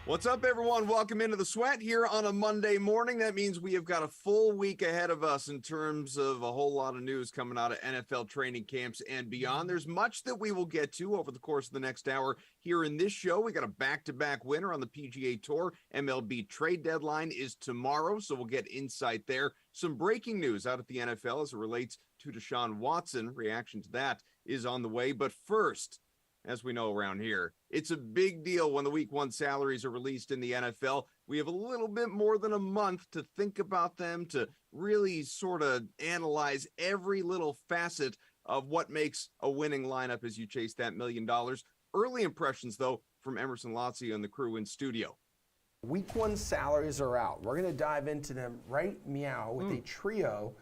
What's up, everyone? Welcome into the Sweat here on a Monday morning. That means we have got a full week ahead of us in terms of a whole lot of news coming out of NFL training camps and beyond. There's much that we will get to over the course of the next hour here in this show. We got a back-to-back winner on the PGA Tour. MLB trade deadline is tomorrow, so we'll get insight there. Some breaking news out at the NFL as it relates to Deshaun Watson. Reaction to that is on the way. But first, as we know around here, it's a big deal when the week one salaries are released in the NFL. We have a little bit more than a month to think about them, to really sort of analyze every little facet of what makes a winning lineup as you chase that $1 million. Early impressions, though, from Emerson Lazio and the crew in studio. Week one salaries are out. We're going to dive into them right meow with a trio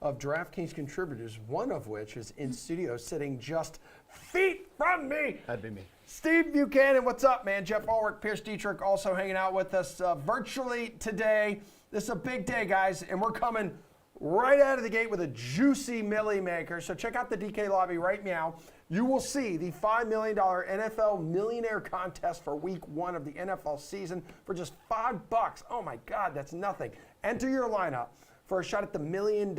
of DraftKings contributors, one of which is in studio sitting just feet from me. That'd be me. Steve Buchanan, what's up, man? Jeff Ulrich, Pierce Dietrich also hanging out with us virtually today. This is a big day, guys, and we're coming right out of the gate with a juicy Millie maker. So check out the DK lobby right meow. You will see the $5 million NFL Millionaire Contest for week one of the NFL season for just $5. Oh my God, that's nothing. Enter your lineup for a shot at the $1 million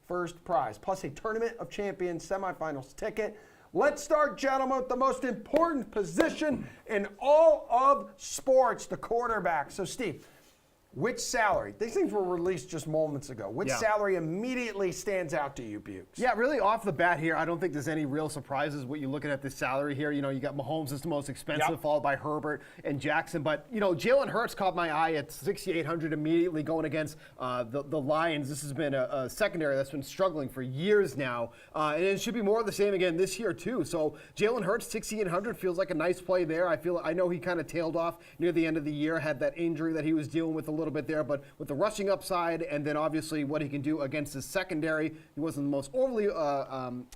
first prize, plus a Tournament of Champions semifinals ticket. Let's start, gentlemen, with the most important position in all of sports, the quarterback. So, Steve, which salary? These things were released just moments ago. Which salary immediately stands out to you, Bukes? Yeah, really off the bat here, I don't think there's any real surprises when you're looking at this salary here. You know, you got Mahomes is the most expensive, followed by Herbert and Jackson. But, you know, Jalen Hurts caught my eye at $6,800 immediately going against the Lions. This has been a secondary that's been struggling for years now. And it should be more of the same again this year, too. So Jalen Hurts, $6,800 feels like a nice play there. I know he kind of tailed off near the end of the year, had that injury that he was dealing with a little bit there, but with the rushing upside and then obviously what he can do against his secondary, he wasn't the most overly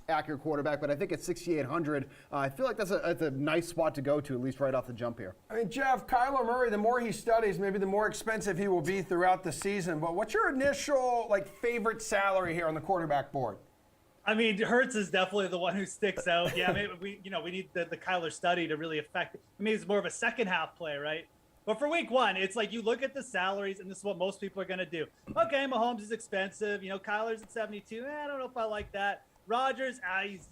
accurate quarterback, but I think at $6,800, I feel like that's a nice spot to go to, at least right off the jump here. I mean, Jeff, Kyler Murray, the more he studies, maybe the more expensive he will be throughout the season. But what's your initial favorite salary here on the quarterback board? I mean, Hurts is definitely the one who sticks out. Yeah, maybe we need the Kyler study to really affect it. I mean, it's more of a second half play, right? But for week one, it's like you look at the salaries, and this is what most people are going to do. Okay, Mahomes is expensive. You know, Kyler's at 72. I don't know if I like that. Rodgers, he's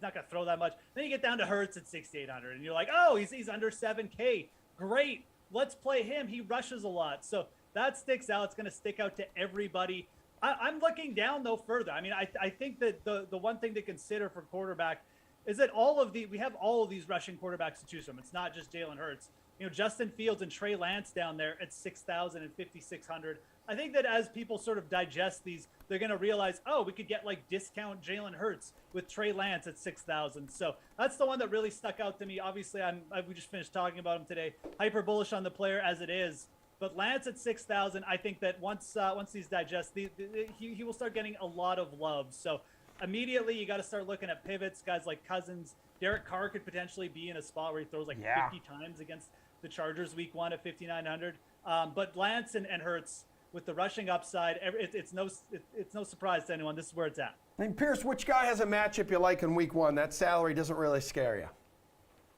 not going to throw that much. Then you get down to Hurts at 6,800, and you're like, oh, he's under 7K. Great, let's play him. He rushes a lot, so that sticks out. It's going to stick out to everybody. I'm looking down though further. I mean, I think that the one thing to consider for quarterback is that we have all of these rushing quarterbacks to choose from. It's not just Jalen Hurts. You know, Justin Fields and Trey Lance down there at 6,000 and 5,600. I think that as people sort of digest these, they're going to realize, oh, we could get discount Jalen Hurts with Trey Lance at 6,000. So that's the one that really stuck out to me. Obviously, we just finished talking about him today. Hyper bullish on the player as it is. But Lance at 6,000, I think that once these digest, he will start getting a lot of love. So immediately you got to start looking at pivots, guys like Cousins. Derek Carr could potentially be in a spot where he throws 50 times against the Chargers week one at 5,900. But Lance and Hurts with the rushing upside, it's no surprise to anyone. This is where it's at. I mean, Pierce, which guy has a matchup you like in week one? That salary doesn't really scare you.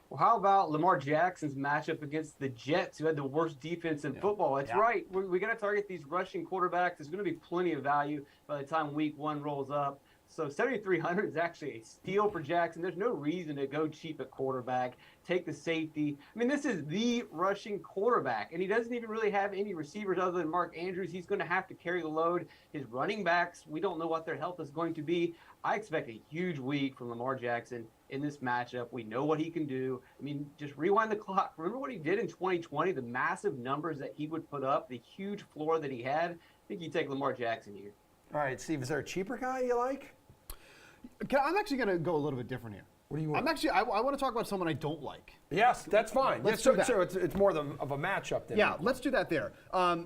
Well, how about Lamar Jackson's matchup against the Jets, who had the worst defense in football? That's right. We got to target these rushing quarterbacks. There's going to be plenty of value by the time week one rolls up. So 7,300 is actually a steal for Jackson. There's no reason to go cheap at quarterback. Take the safety. I mean, this is the rushing quarterback, and he doesn't even really have any receivers other than Mark Andrews. He's going to have to carry the load. His running backs, we don't know what their health is going to be. I expect a huge week from Lamar Jackson in this matchup. We know what he can do. I mean, just rewind the clock. Remember what he did in 2020, the massive numbers that he would put up, the huge floor that he had? I think you take Lamar Jackson here. All right, Steve, is there a cheaper guy you like? I'm actually going to go a little bit different here. What do you want? I want to talk about someone I don't like. Yes, that's fine. Let's do that. So it's more of a matchup then. Yeah, let's do that there.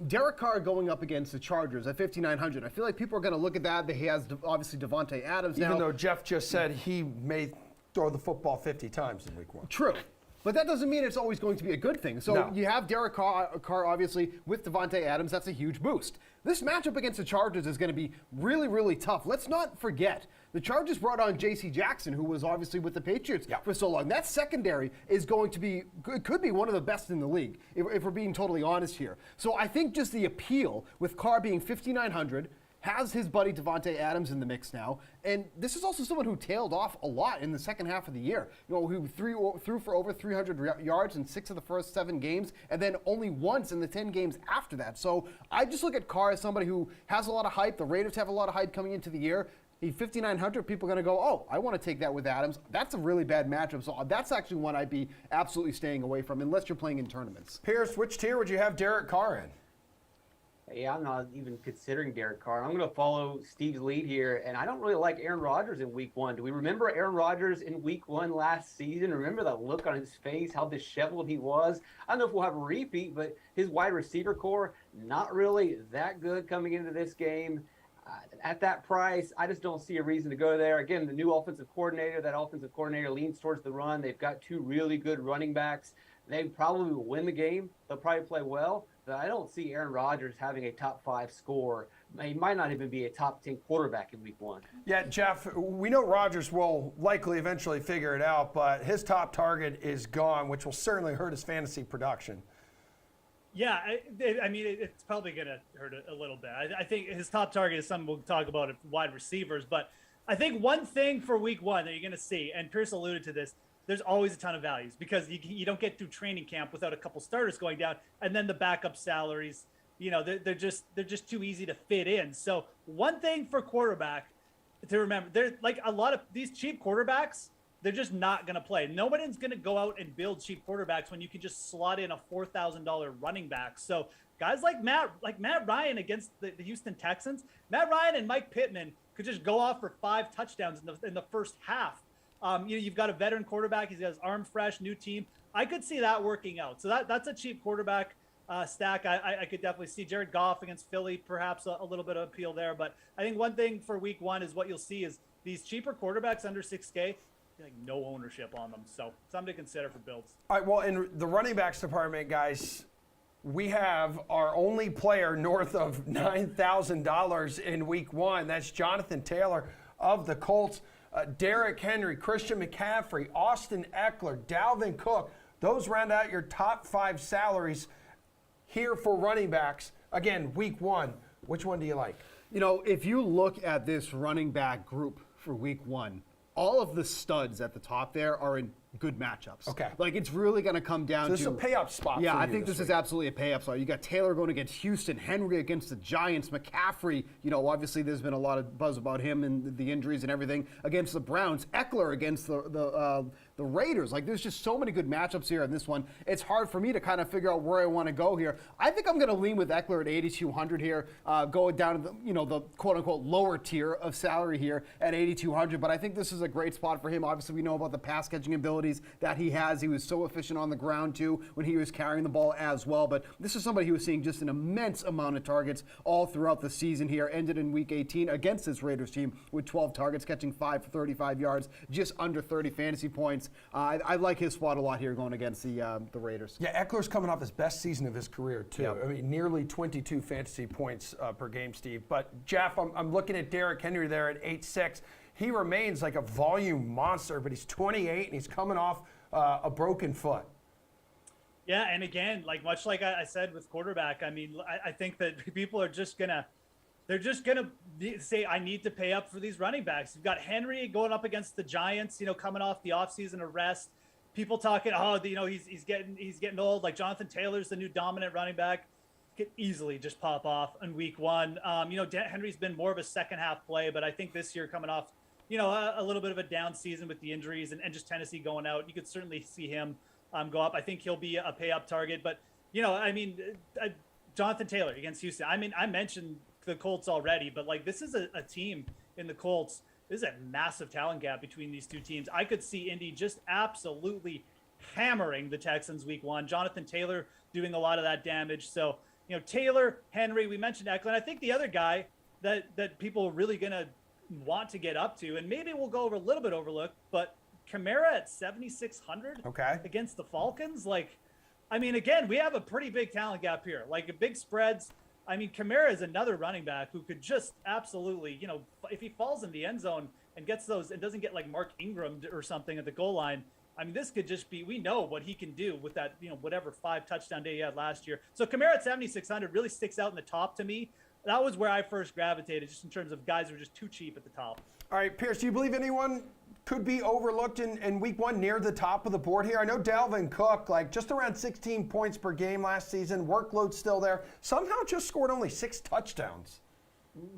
Derek Carr going up against the Chargers at 5,900. I feel like people are going to look at that. He has obviously Devontae Adams now. Even though Jeff just said he may throw the football 50 times in week one. True. But that doesn't mean it's always going to be a good thing. So No. you have Derek Carr, obviously, with Devontae Adams. That's a huge boost. This matchup against the Chargers is going to be really, really tough. Let's not forget, the Chargers brought on J.C. Jackson, who was obviously with the Patriots for so long. That secondary is going to be, could be one of the best in the league, if we're being totally honest here. So I think just the appeal with Carr being 5,900, has his buddy Devontae Adams in the mix now, and this is also someone who tailed off a lot in the second half of the year. Who threw for over 300 yards in 6 of the first 7 games, and then only once in the 10 games after that. So I just look at Carr as somebody who has a lot of hype. The Raiders have a lot of hype coming into the year. He's 5,900. People are going to go, oh, I want to take that with Adams. That's a really bad matchup. So that's actually one I'd be absolutely staying away from, unless you're playing in tournaments. Pierce, which tier would you have Derek Carr in? Yeah, I'm not even considering Derek Carr. I'm going to follow Steve's lead here, and I don't really like Aaron Rodgers in Week 1. Do we remember Aaron Rodgers in Week 1 last season? Remember that look on his face, how disheveled he was? I don't know if we'll have a repeat, but his wide receiver core, not really that good coming into this game. At that price, I just don't see a reason to go there. Again, the new offensive coordinator, that offensive coordinator leans towards the run. They've got 2 really good running backs. They probably will win the game. They'll probably play well. But I don't see Aaron Rodgers having a top 5 score. He might not even be a top 10 quarterback in Week 1. Yeah, Jeff, we know Rodgers will likely eventually figure it out, but his top target is gone, which will certainly hurt his fantasy production. Yeah, I mean, it's probably going to hurt a little bit. I think his top target is something we'll talk about at wide receivers. But I think one thing for Week 1 that you're going to see, and Pierce alluded to this, there's always a ton of values because you don't get through training camp without a couple starters going down, and then the backup salaries, they're just too easy to fit in. So one thing for quarterback to remember, there's like a lot of these cheap quarterbacks, they're just not going to play. Nobody's going to go out and build cheap quarterbacks when you can just slot in a $4,000 running back. So guys like Matt Ryan against the Houston Texans, Matt Ryan and Mike Pittman could just go off for 5 touchdowns in the first half. You've got a veteran quarterback. He's got his arm fresh, new team. I could see that working out. So that's a cheap quarterback stack. I could definitely see Jared Goff against Philly, perhaps a little bit of appeal there. But I think one thing for Week 1 is what you'll see is these cheaper quarterbacks under 6K, like no ownership on them. So something to consider for builds. All right, well, in the running backs department, guys, we have our only player north of $9,000 in Week 1. That's Jonathan Taylor of the Colts. Derrick Henry, Christian McCaffrey, Austin Eckler, Dalvin Cook. Those round out your top 5 salaries here for running backs. Again, Week 1. Which one do you like? If you look at this running back group for Week 1, all of the studs at the top there are in good matchups. Okay. Like, it's really going to come down to... This is a pay-up spot Yeah, for I you think this week. is absolutely a pay-up spot. You got Taylor going against Houston, Henry against the Giants, McCaffrey, obviously there's been a lot of buzz about him and the injuries and everything, against the Browns, Eckler against the Raiders. Like, there's just so many good matchups here in this one. It's hard for me to kind of figure out where I want to go here. I think I'm going to lean with Eckler at 8,200 here, going down to the quote-unquote lower tier of salary here at 8,200, but I think this is a great spot for him. Obviously, we know about the pass-catching abilities that he has. He was so efficient on the ground, too, when he was carrying the ball as well, but this is somebody who was seeing just an immense amount of targets all throughout the season here, ended in Week 18 against this Raiders team with 12 targets, catching 5 for 35 yards, just under 30 fantasy points. I like his spot a lot here going against the Raiders. Yeah, Eckler's coming off his best season of his career, too. Yep. I mean, nearly 22 fantasy points per game, Steve. But, Jeff, I'm looking at Derrick Henry there at 8.6. He remains like a volume monster, but he's 28 and he's coming off a broken foot. Yeah, and again, much like I said with quarterback, I mean, I think that people are just gonna say, I need to pay up for these running backs. You've got Henry going up against the Giants, coming off the offseason arrest. People talking, he's getting old. Like Jonathan Taylor's the new dominant running back. Could easily just pop off in Week 1. Henry's been more of a second half play, but I think this year coming off, a little bit of a down season with the injuries and just Tennessee going out, you could certainly see him go up. I think he'll be a pay up target, but Jonathan Taylor against Houston. I mean, I mentioned the Colts already, but this is a team in the Colts. There's a massive talent gap between these two teams. I could see Indy just absolutely hammering the Texans Week 1. Jonathan Taylor doing a lot of that damage. So, Taylor, Henry, we mentioned Eckler. I think the other guy that people are really going to want to get up to, and maybe we'll go over a little bit overlooked, but Kamara at 7,600 against the Falcons. Like, I mean, again, we have a pretty big talent gap here. Like, big spreads. I mean, Kamara is another running back who could just absolutely, you know, if he falls in the end zone and gets those and doesn't get like Mark Ingram or something at the goal line, I mean, this could just be, we know what he can do with that, you know, whatever 5 touchdown day he had last year. So Kamara at 7,600 really sticks out in the top to me. That was where I first gravitated, just in terms of guys who are just too cheap at the top. All right, Pierce, do you believe anyone could be overlooked in week 1 near the top of the board here? I know Dalvin Cook, like just around 16 points per game last season, workload still there, somehow just scored only 6 touchdowns.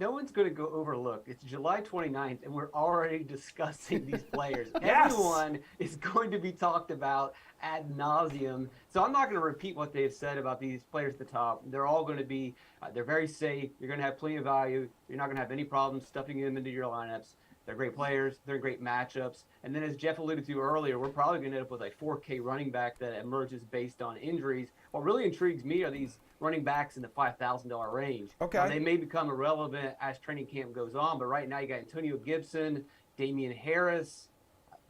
No one's going to go overlooked. It's July 29th, and we're already discussing these players. Yes. Everyone is going to be talked about ad nauseum. So I'm not going to repeat what they've said about these players at the top. They're all going to be, they're very safe. You're going to have plenty of value. You're not going to have any problems stuffing them into your lineups. They're great players. They're great matchups. And then as Jeff alluded to earlier, we're probably going to end up with a 4K running back that emerges based on injuries. What really intrigues me are these running backs in the $5,000 range. Okay. Now, they may become irrelevant as training camp goes on, but right now you got Antonio Gibson, Damian Harris,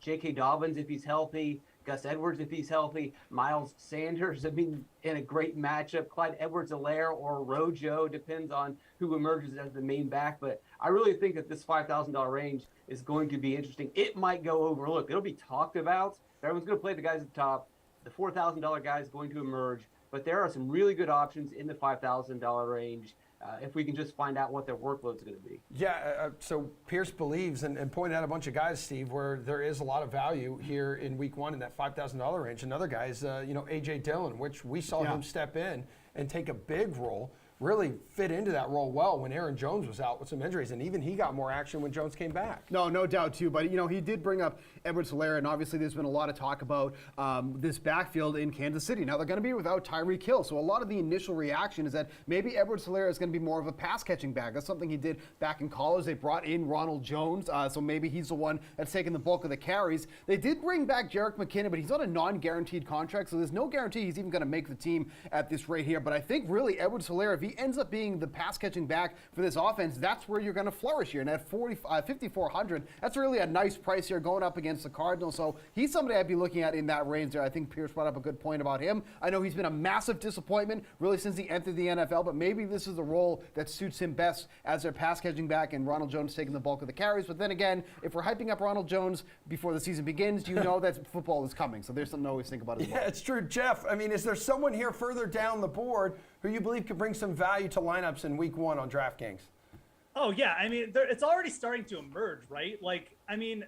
J.K. Dobbins if he's healthy, Gus Edwards if he's healthy, Miles Sanders, I mean, in a great matchup, Clyde Edwards-Helaire or Rojo, depends on who emerges as the main back. But I really think that this $5,000 range is going to be interesting. It might go overlooked. It'll be talked about. Everyone's going to play the guys at the top. The $4,000 guy is going to emerge. But there are some really good options in the $5,000 range if we can just find out what their workload is going to be. Yeah, so Pierce believes and pointed out a bunch of guys, Steve, where there is a lot of value here in week 1 in that $5,000 range. Another guy is, A.J. Dillon, which we saw him step in and take a big role, really fit into that role well when Aaron Jones was out with some injuries, and even he got more action when Jones came back. No doubt too. But he did bring up Edwards-Helaire, and obviously there's been a lot of talk about this backfield in Kansas City. Now they're going to be without Tyreek Hill, so a lot of the initial reaction is that maybe Edwards-Helaire is going to be more of a pass-catching back. That's something he did back in college. They brought in Ronald Jones, so maybe he's the one that's taking the bulk of the carries. They did bring back Jerick McKinnon, but he's on a non-guaranteed contract, so there's no guarantee he's even going to make the team at this rate here. But I think really Edwards-Helaire, if he ends up being the pass-catching back for this offense, that's where you're going to flourish here. And at 5,400, that's really a nice price here going up against the Cardinals. So he's somebody I'd be looking at in that range there. I think Pierce brought up a good point about him. I know he's been a massive disappointment really since he entered the NFL, but maybe this is the role that suits him best as their pass-catching back and Ronald Jones taking the bulk of the carries. But then again, if we're hyping up Ronald Jones before the season begins, you know that football is coming. So there's something to always think about as well. Yeah, it's true. Jeff, I mean, is there someone here further down the board who you believe could bring some value to lineups in week 1 on DraftKings? Oh, yeah. I mean, it's already starting to emerge, right? Like, I mean,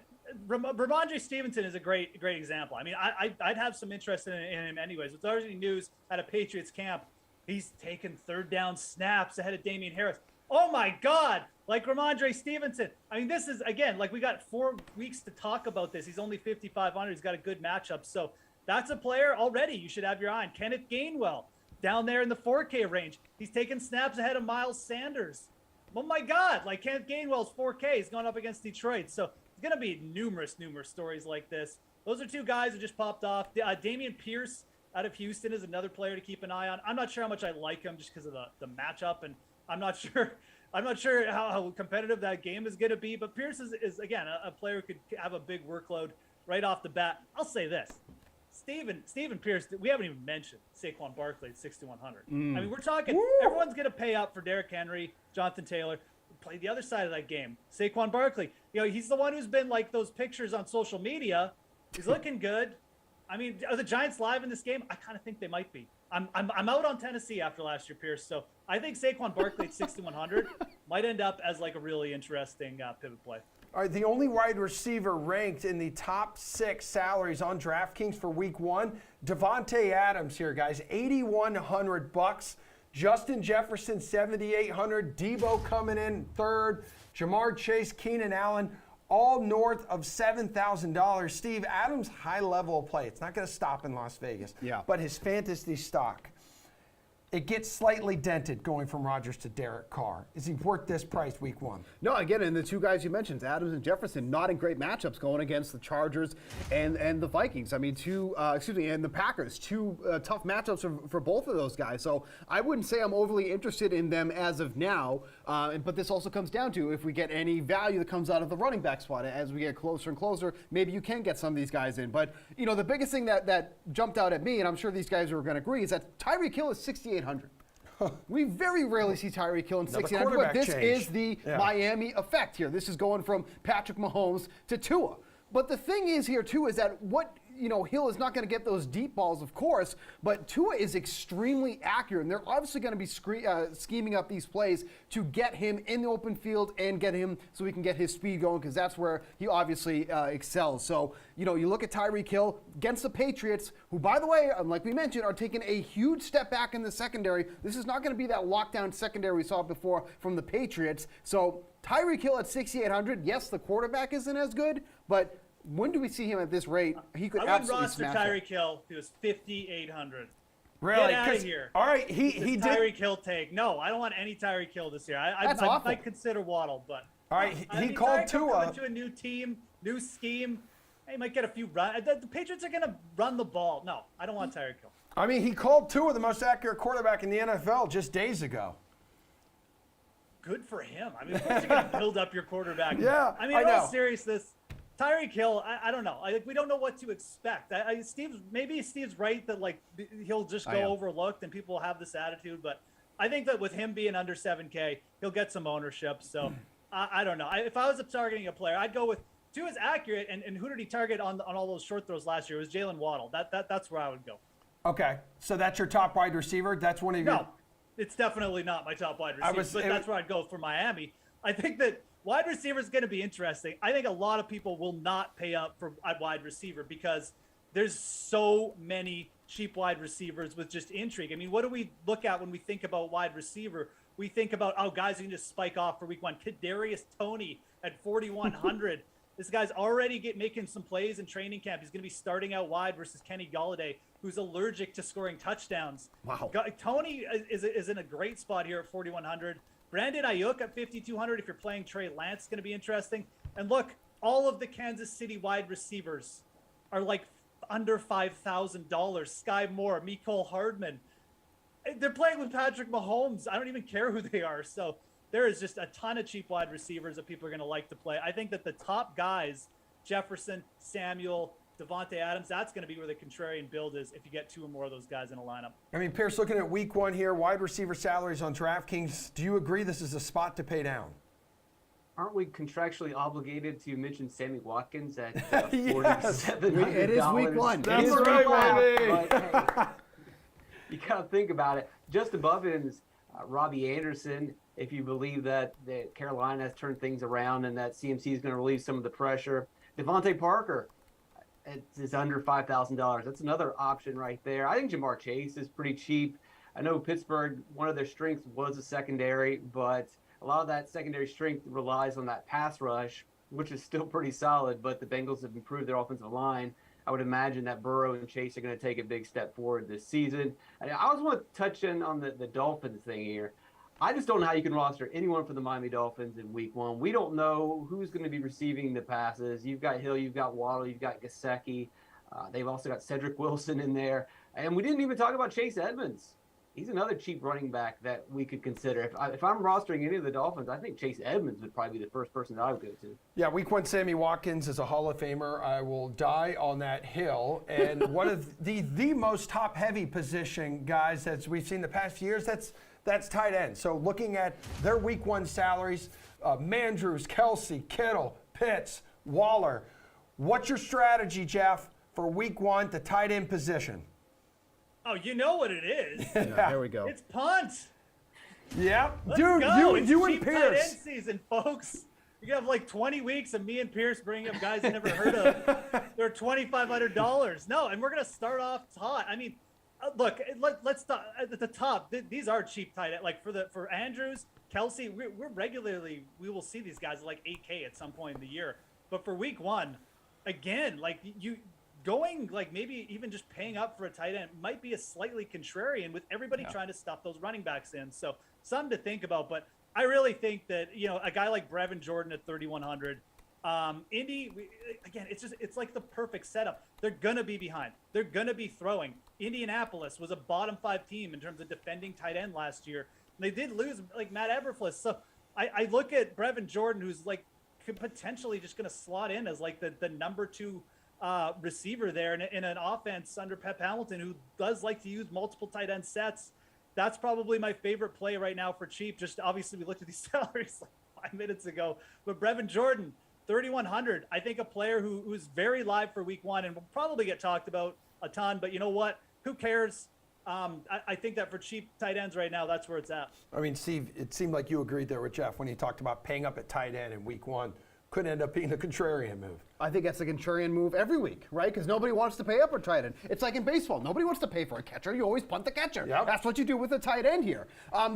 Ramondre Stevenson is a great example. I mean, I'd have some interest in him anyways. It's already news at a Patriots camp. He's taken third down snaps ahead of Damian Harris. Oh, my God. Like Ramondre Stevenson. I mean, this is, again, like we got 4 weeks to talk about this. He's only 5,500. He's got a good matchup. So that's a player already you should have your eye on. Kenneth Gainwell down there in the 4K range. He's taking snaps ahead of Miles Sanders. Oh, my God. Like Kenneth Gainwell's 4K. He's going up against Detroit. So it's going to be numerous stories like this. Those are 2 guys who just popped off. Damian Pierce out of Houston is another player to keep an eye on. I'm not sure how much I like him just because of the matchup, and I'm not sure how competitive that game is going to be. But Pierce is again, a player who could have a big workload right off the bat. I'll say this. Steven Pierce, we haven't even mentioned Saquon Barkley at 6,100. I mean, we're talking, everyone's going to pay up for Derrick Henry, Jonathan Taylor. Play the other side of that game. Saquon Barkley, he's the one who's been like those pictures on social media. He's looking good. I mean, are the Giants live in this game? I kind of think they might be. I'm out on Tennessee after last year, Pierce. So I think Saquon Barkley at 6,100 might end up as like a really interesting pivot play. All right, the only wide receiver ranked in the top 6 salaries on DraftKings for week 1, Devontae Adams here, guys, $8,100. Justin Jefferson, $7,800. Debo coming in 3rd. Jamar Chase, Keenan Allen, all north of $7,000. Steve, Adams' high level of play. It's not going to stop in Las Vegas. Yeah. But his fantasy stock, it gets slightly dented going from Rodgers to Derek Carr. Is he worth this price week 1? No, again, and the two guys you mentioned, Adams and Jefferson, not in great matchups going against the Chargers and the Vikings. I mean, and the Packers, two tough matchups for both of those guys. So I wouldn't say I'm overly interested in them as of now. But this also comes down to if we get any value that comes out of the running back spot as we get closer and closer, maybe you can get some of these guys in. But the biggest thing that jumped out at me, and I'm sure these guys are going to agree, is that Tyreek Hill is 6,800. We very rarely see Tyreek Hill in 6,800, but this is the Miami effect here. This is going from Patrick Mahomes to Tua. But the thing is here, too, is that Hill is not going to get those deep balls, of course, but Tua is extremely accurate, and they're obviously going to be scheming up these plays to get him in the open field and get him so he can get his speed going, because that's where he obviously excels. So, you look at Tyreek Hill against the Patriots, who, by the way, like we mentioned, are taking a huge step back in the secondary. This is not going to be that lockdown secondary we saw before from the Patriots. So Tyreek Hill at 6,800, yes, the quarterback isn't as good, but when do we see him at this rate? He could absolutely smash I would roster Tyreek Hill. He was 5,800. Really? Get out of here. All right, he did. Tyreek Hill take. No, I don't want any Tyreek Hill this year. I might consider Waddle, but. All right, he called Tua. Coming to a new team, new scheme. He might get a few runs. The Patriots are going to run the ball. No, I don't want Tyreek Hill. I mean, he called Tua the most accurate quarterback in the NFL just days ago. Good for him. I mean, of course you're going to build up your quarterback. Yeah, I mean, in all seriousness, Tyreek Hill, I don't know. We don't know what to expect. Maybe Steve's right that he'll just go overlooked and people will have this attitude. But I think that with him being under 7K, he'll get some ownership. So I don't know. If I was targeting a player, I'd go with Tua's accurate. And who did he target on all those short throws last year? It was Jalen Waddle. That's where I would go. Okay, so that's your top wide receiver. That's one of your. No, it's definitely not my top wide receiver. That's where I'd go for Miami. I think that wide receiver is going to be interesting. I think a lot of people will not pay up for a wide receiver because there's so many cheap wide receivers with just intrigue. I mean, what do we look at when we think about wide receiver? We think about, guys who can just spike off for week 1. Kadarius Toney at 4,100. This guy's already making some plays in training camp. He's going to be starting out wide versus Kenny Golladay, who's allergic to scoring touchdowns. Wow. Tony is in a great spot here at 4,100. Brandon Ayuk at 5,200. If you're playing Trey Lance, it's going to be interesting. And look, all of the Kansas City wide receivers are under $5,000. Sky Moore, Mecole Hardman. They're playing with Patrick Mahomes. I don't even care who they are. So there is just a ton of cheap wide receivers that people are going to like to play. I think that the top guys, Jefferson, Samuel, Devontae Adams, that's going to be where the contrarian build is if you get 2 or more of those guys in a lineup. I mean, Pierce, looking at week 1 here, wide receiver salaries on DraftKings, do you agree this is a spot to pay down? Aren't we contractually obligated to mention Sammy Watkins at Yes. $4,700? It is week 1. That's right, baby. But, hey, you got to think about it. Just above him is Robbie Anderson. If you believe that Carolina has turned things around and that CMC is going to relieve some of the pressure. Devontae Parker. It's under $5,000. That's another option right there. I think Jamar Chase is pretty cheap. I know Pittsburgh, one of their strengths was a secondary, but a lot of that secondary strength relies on that pass rush, which is still pretty solid, but the Bengals have improved their offensive line. I would imagine that Burrow and Chase are going to take a big step forward this season. I also want to touch in on the Dolphins thing here. I just don't know how you can roster anyone for the Miami Dolphins in week 1. We don't know who's going to be receiving the passes. You've got Hill, you've got Waddle, you've got Gesicki. They've also got Cedric Wilson in there. And we didn't even talk about Chase Edmonds. He's another cheap running back that we could consider. If I'm rostering any of the Dolphins, I think Chase Edmonds would probably be the first person that I would go to. Yeah, week 1, Sammy Watkins is a Hall of Famer. I will die on that hill. And one of the most top-heavy position, guys, as we've seen the past few years, that's tight end. So looking at their week 1 salaries, Mandrews, Kelsey, Kittle, Pitts, Waller. What's your strategy, Jeff, for week 1, the tight end position? Oh, you know what it is. Yeah, there we go. It's punt. Yeah, Let's dude, go. you and Cheap tight Pierce. end season, folks. You have 20 weeks of me and Pierce bringing up guys you never heard of. They're $2,500. No, and we're gonna start off hot. I mean, look, let's start at the top. These are cheap tight end. For Andrews, Kelsey, we will see these guys at 8K at some point in the year. But for week 1, again, going like maybe even just paying up for a tight end might be a slightly contrarian with everybody trying to stuff those running backs in. So something to think about. But I really think that, a guy like Brevin Jordan at 3,100, Indy, again, it's like the perfect setup. They're going to be behind. They're going to be throwing. Indianapolis was a bottom 5 team in terms of defending tight end last year. They did lose like Matt Eberflus. So I look at Brevin Jordan, who's like potentially just going to slot in as like the number 2 receiver there in an offense under Pep Hamilton, who does like to use multiple tight end sets. That's probably my favorite play right now for cheap. Just obviously we looked at these salaries like 5 minutes ago, but Brevin Jordan, 3,100. I think a player who's very live for week 1 and will probably get talked about a ton, but you know what? Who cares? I think that for cheap tight ends right now, that's where it's at. I mean, Steve, it seemed like you agreed there with Jeff when he talked about paying up at tight end in week 1. Could end up being a contrarian move. I think that's a contrarian move every week, right? Because nobody wants to pay up for tight end. It's like in baseball. Nobody wants to pay for a catcher. You always punt the catcher. Yep. That's what you do with a tight end here.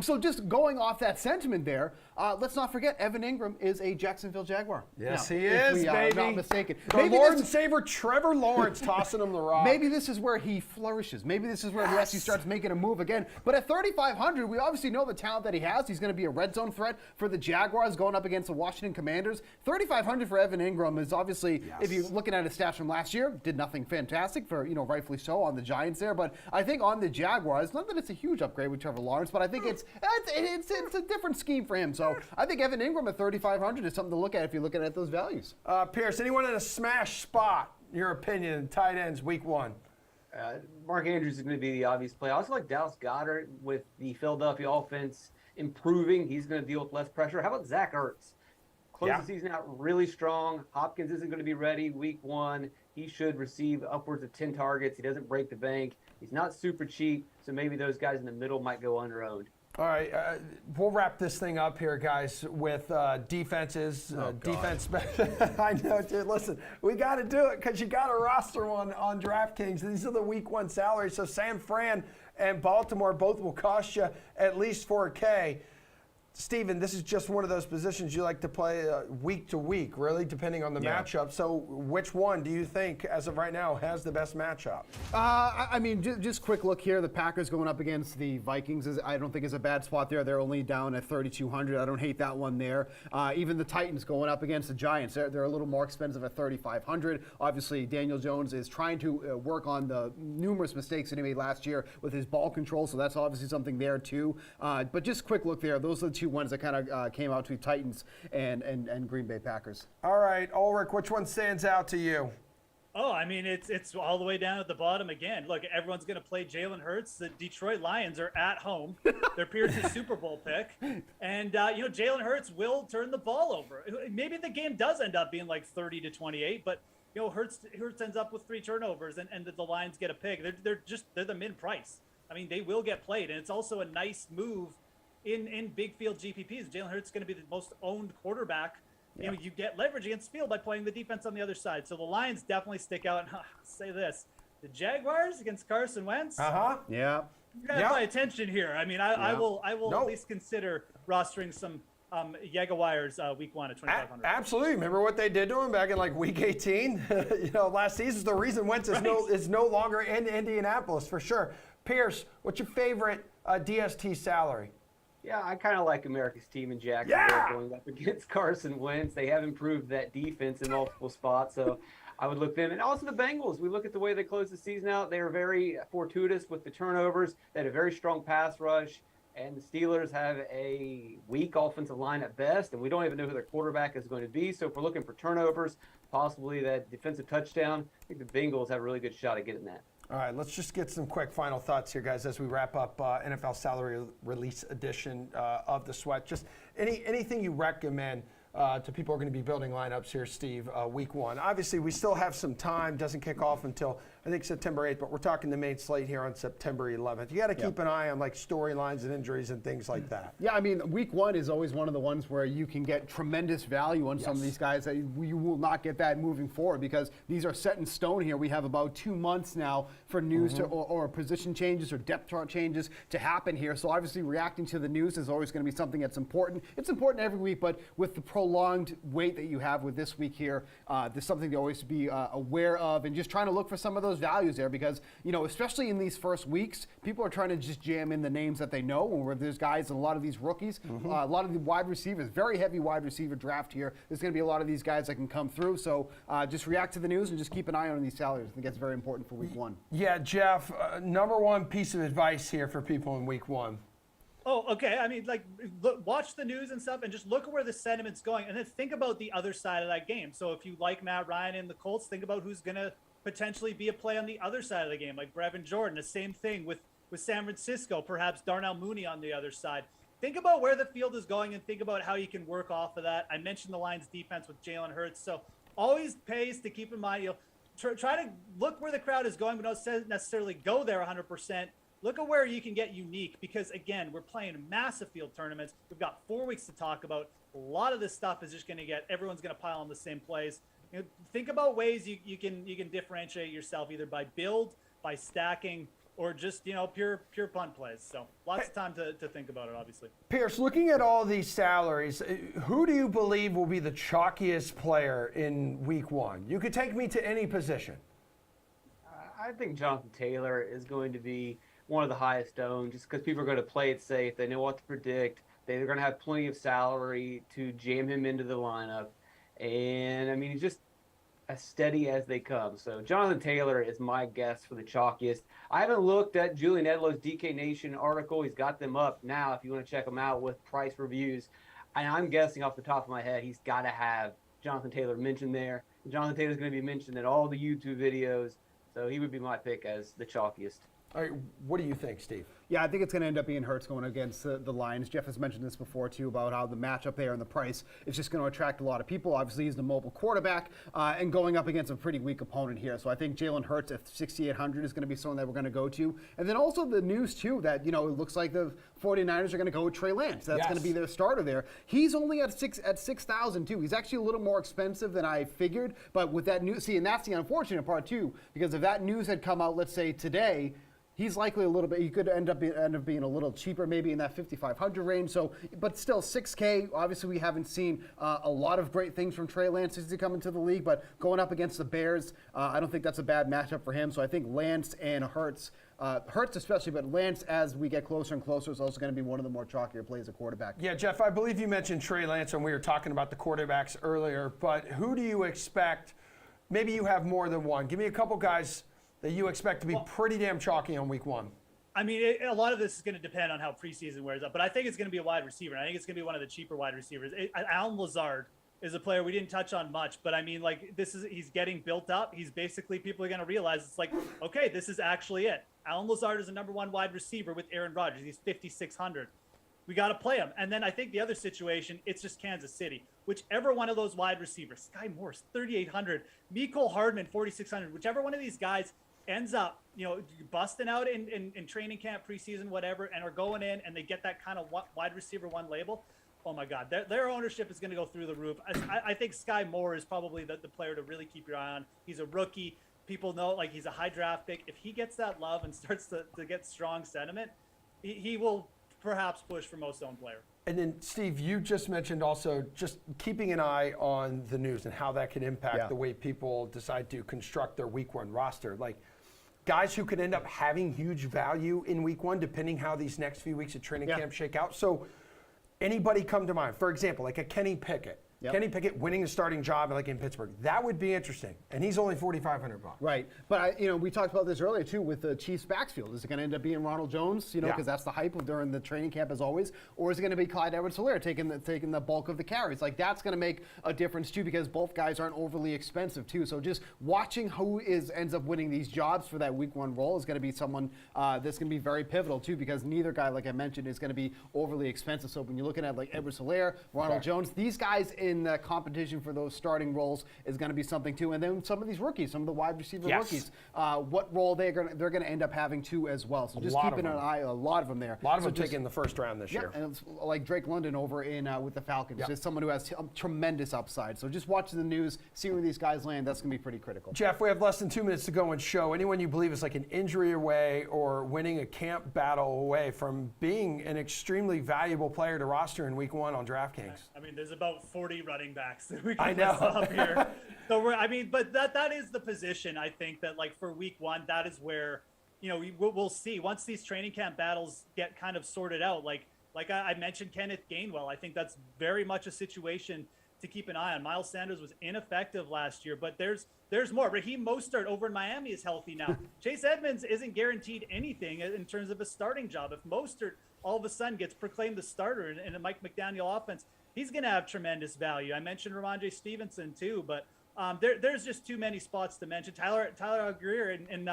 So just going off that sentiment there, let's not forget Evan Ingram is a Jacksonville Jaguar. Yes, Now, he if is, we are baby. not mistaken. The Maybe Lord this- and Savior Trevor Lawrence tossing him the rock. Maybe this is where he flourishes. Maybe this is where he actually starts making a move again. But at 3,500, we obviously know the talent that he has. He's going to be a red zone threat for the Jaguars going up against the Washington Commanders. 3,500 for Evan Ingram is obviously, if you're looking at his stats from last year, did nothing fantastic for, rightfully so on the Giants there. But I think on the Jaguars, not that it's a huge upgrade with Trevor Lawrence, but I think it's a different scheme for him. So I think Evan Ingram at 3,500 is something to look at if you're looking at those values. Pierce, anyone in a smash spot, your opinion, tight ends week 1? Mark Andrews is going to be the obvious play. I also like Dallas Goedert with the Philadelphia offense improving. He's going to deal with less pressure. How about Zach Ertz? Close the season out really strong. Hopkins isn't going to be ready week 1. He should receive upwards of 10 targets. He doesn't break the bank. He's not super cheap, so maybe those guys in the middle might go under-owned. All right, we'll wrap this thing up here, guys, with defenses. Defense. I know, dude. Listen, we got to do it because you got to roster one on DraftKings. These are the week 1 salaries. So San Fran and Baltimore both will cost you at least $4K. Steven, this is just one of those positions you like to play week to week, really, depending on the matchup. So which one do you think, as of right now, has the best matchup? I mean, just quick look here. The Packers going up against the Vikings, I don't think is a bad spot there. They're only down at 3,200. I don't hate that one there. Even the Titans going up against the Giants, they're a little more expensive at 3,500. Obviously, Daniel Jones is trying to work on the numerous mistakes that he made last year with his ball control, so that's obviously something there too. But just quick look there. Those are the two ones that kind of came out to Titans and Green Bay Packers. All right, Ulrich, which one stands out to you? Oh, I mean, it's all the way down at the bottom again. Look, everyone's going to play Jalen Hurts. The Detroit Lions are at home. They're Piercy's Super Bowl pick. And, Jalen Hurts will turn the ball over. Maybe the game does end up being like 30-28, but, Hurts ends up with 3 turnovers and the Lions get a pick. They're the mid-price. I mean, they will get played. And it's also a nice move in big field GPPs. Jalen Hurts is going to be the most owned quarterback. You get leverage against field by playing the defense on the other side. So the Lions definitely stick out. And I'll say this, the Jaguars against Carson Wentz. Yeah. You got to pay attention here. I mean, I will at least consider rostering some Jaguars week 1 at 2,500. Absolutely. Remember what they did to him back in like week 18? Last season, the reason Wentz is no longer in Indianapolis for sure. Pierce, what's your favorite DST salary? Yeah, I kind of like America's team in Jacksonville going up against Carson Wentz. They have improved that defense in multiple spots, so I would look them. And also the Bengals. We look at the way they closed the season out. They were very fortuitous with the turnovers. They had a very strong pass rush, and the Steelers have a weak offensive line at best, and we don't even know who their quarterback is going to be. So if we're looking for turnovers, possibly that defensive touchdown, I think the Bengals have a really good shot at getting that. All right, let's just get some quick final thoughts here, guys, as we wrap up NFL Salary Release edition of the Sweat. Just anything you recommend to people who are going to be building lineups here, Steve, week 1. Obviously, we still have some time. Doesn't kick off until I think September 8th, but we're talking the main slate here on September 11th. You got to keep an eye on like storylines and injuries and things like that. Yeah, I mean, week one is always one of the ones where you can get tremendous value on some of these guys that you will not get that moving forward because these are set in stone here. We have about 2 months now for news or position changes or depth chart changes to happen here. So obviously reacting to the news is always going to be something that's important. It's important every week, but with the prolonged wait that you have with this week here, there's something to always be aware of and just trying to look for some of those values there because, especially in these first weeks, people are trying to just jam in the names that they know. Where there's guys and a lot of these rookies, a lot of the wide receivers, very heavy wide receiver draft here. There's going to be a lot of these guys that can come through. So just react to the news and just keep an eye on these salaries. I think that's very important for week one. Yeah, Jeff, number one piece of advice here for people in week one. Oh, okay. I mean, look, watch the news and stuff and just look at where the sentiment's going and then think about the other side of that game. So if you like Matt Ryan and the Colts, think about who's going to potentially be a play on the other side of the game, like Brevin Jordan. The same thing with San Francisco, perhaps Darnell Mooney on the other side. Think about where the field is going and think about how you can work off of that. I mentioned the Lions defense with Jalen Hurts. So always pays to keep in mind, try to look where the crowd is going, but don't necessarily go there 100%. Look at where you can get unique because, again, we're playing massive field tournaments. We've got 4 weeks to talk about. A lot of this stuff is just going to everyone's going to pile on the same plays. Think about ways you can differentiate yourself either by build, by stacking, or just, pure punt plays. So lots of time to think about it, obviously. Pierce, looking at all these salaries, who do you believe will be the chalkiest player in week one? You could take me to any position. I think Jonathan Taylor is going to be one of the highest owned just because people are going to play it safe. They know what to predict. They're going to have plenty of salary to jam him into the lineup. And, I mean, he's just as steady as they come. So Jonathan Taylor is my guess for the chalkiest. I haven't looked at Julian Edelman's DK Nation article. He's got them up now if you want to check them out with price reviews. And I'm guessing off the top of my head, he's got to have Jonathan Taylor mentioned there. Jonathan Taylor's going to be mentioned in all the YouTube videos. So he would be my pick as the chalkiest. All right, what do you think, Steve? Yeah, I think it's going to end up being Hurts going against the Lions. Jeff has mentioned this before, too, about how the matchup there and the price is just going to attract a lot of people. Obviously, he's the mobile quarterback and going up against a pretty weak opponent here. So I think Jalen Hurts at 6,800 is going to be someone that we're going to go to. And then also the news, too, that, it looks like the 49ers are going to go with Trey Lance. That's going to be their starter there. He's only at 6,000, too. He's actually a little more expensive than I figured. But with that news, and that's the unfortunate part, too, because if that news had come out, let's say, today, he's likely a little bit. He could end up being a little cheaper, maybe in that 5,500 range. So, but still, $6K. Obviously, we haven't seen a lot of great things from Trey Lance since he come into the league. But going up against the Bears, I don't think that's a bad matchup for him. So I think Lance and Hurts especially, but Lance, as we get closer and closer, is also going to be one of the more chalkier plays at quarterback. Yeah, Jeff, I believe you mentioned Trey Lance when we were talking about the quarterbacks earlier. But who do you expect? Maybe you have more than one. Give me a couple guys that you expect to be pretty damn chalky on week one. I mean, a lot of this is going to depend on how preseason wears up, but I think it's going to be a wide receiver. I think it's going to be one of the cheaper wide receivers. Alan Lazard is a player we didn't touch on much, but I mean, he's getting built up. He's basically, people are going to realize it's like, okay, this is actually it. Alan Lazard is a number one wide receiver with Aaron Rodgers. He's 5,600. We got to play him. And then I think the other situation, it's just Kansas City. Whichever one of those wide receivers, Sky Morse, 3,800, Mecole Hardman, 4,600, whichever one of these guys ends up, busting out in training camp, preseason, whatever, and are going in and they get that kind of wide receiver one label, oh my God, their ownership is going to go through the roof. I think Sky Moore is probably the player to really keep your eye on. He's a rookie. People know he's a high draft pick. If he gets that love and starts to get strong sentiment, he will perhaps push for most owned player. And then, Steve, you just mentioned also just keeping an eye on the news and how that can impact the way people decide to construct their week one roster. Guys who could end up having huge value in week one, depending how these next few weeks of training camp shake out. So anybody come to mind? For example, like a Kenny Pickett. Kenny Pickett winning the starting job in Pittsburgh. That would be interesting. And he's only $4,500. Right. But, we talked about this earlier, too, with the Chiefs' backfield. Is it going to end up being Ronald Jones, because that's the hype during the training camp as always? Or is it going to be Clyde Edwards-Helaire taking the bulk of the carries? That's going to make a difference, too, because both guys aren't overly expensive, too. So just watching who ends up winning these jobs for that week one role is going to be someone that's going to be very pivotal, too, because neither guy, like I mentioned, is going to be overly expensive. So when you're looking at, Edwards-Helaire, Ronald Jones, these guys in in the competition for those starting roles is going to be something too. And then some of these rookies, some of the wide receiver rookies, what role they're going to end up having too as well. So just keeping an eye, a lot of them there. A lot of them taking in the first round this year. And it's like Drake London over in with the Falcons. Just someone who has tremendous upside. So just watching the news, seeing where these guys land, that's going to be pretty critical. Jeff, we have less than 2 minutes to go in show. Anyone you believe is like an injury away or winning a camp battle away from being an extremely valuable player to roster in week 1 on DraftKings? I mean, there's about 40 running backs that we can list up here. So but that is the position. I think that like for week 1, that is where, we'll see once these training camp battles get kind of sorted out. Like I mentioned Kenneth Gainwell. I think that's very much a situation to keep an eye on. Miles Sanders was ineffective last year, but there's more. Raheem Mostert over in Miami is healthy now. Chase Edmonds isn't guaranteed anything in terms of a starting job. If Mostert all of a sudden gets proclaimed the starter in a Mike McDaniel offense, he's going to have tremendous value. I mentioned Ramondre Stevenson too, but there's just too many spots to mention. Tyler Algier in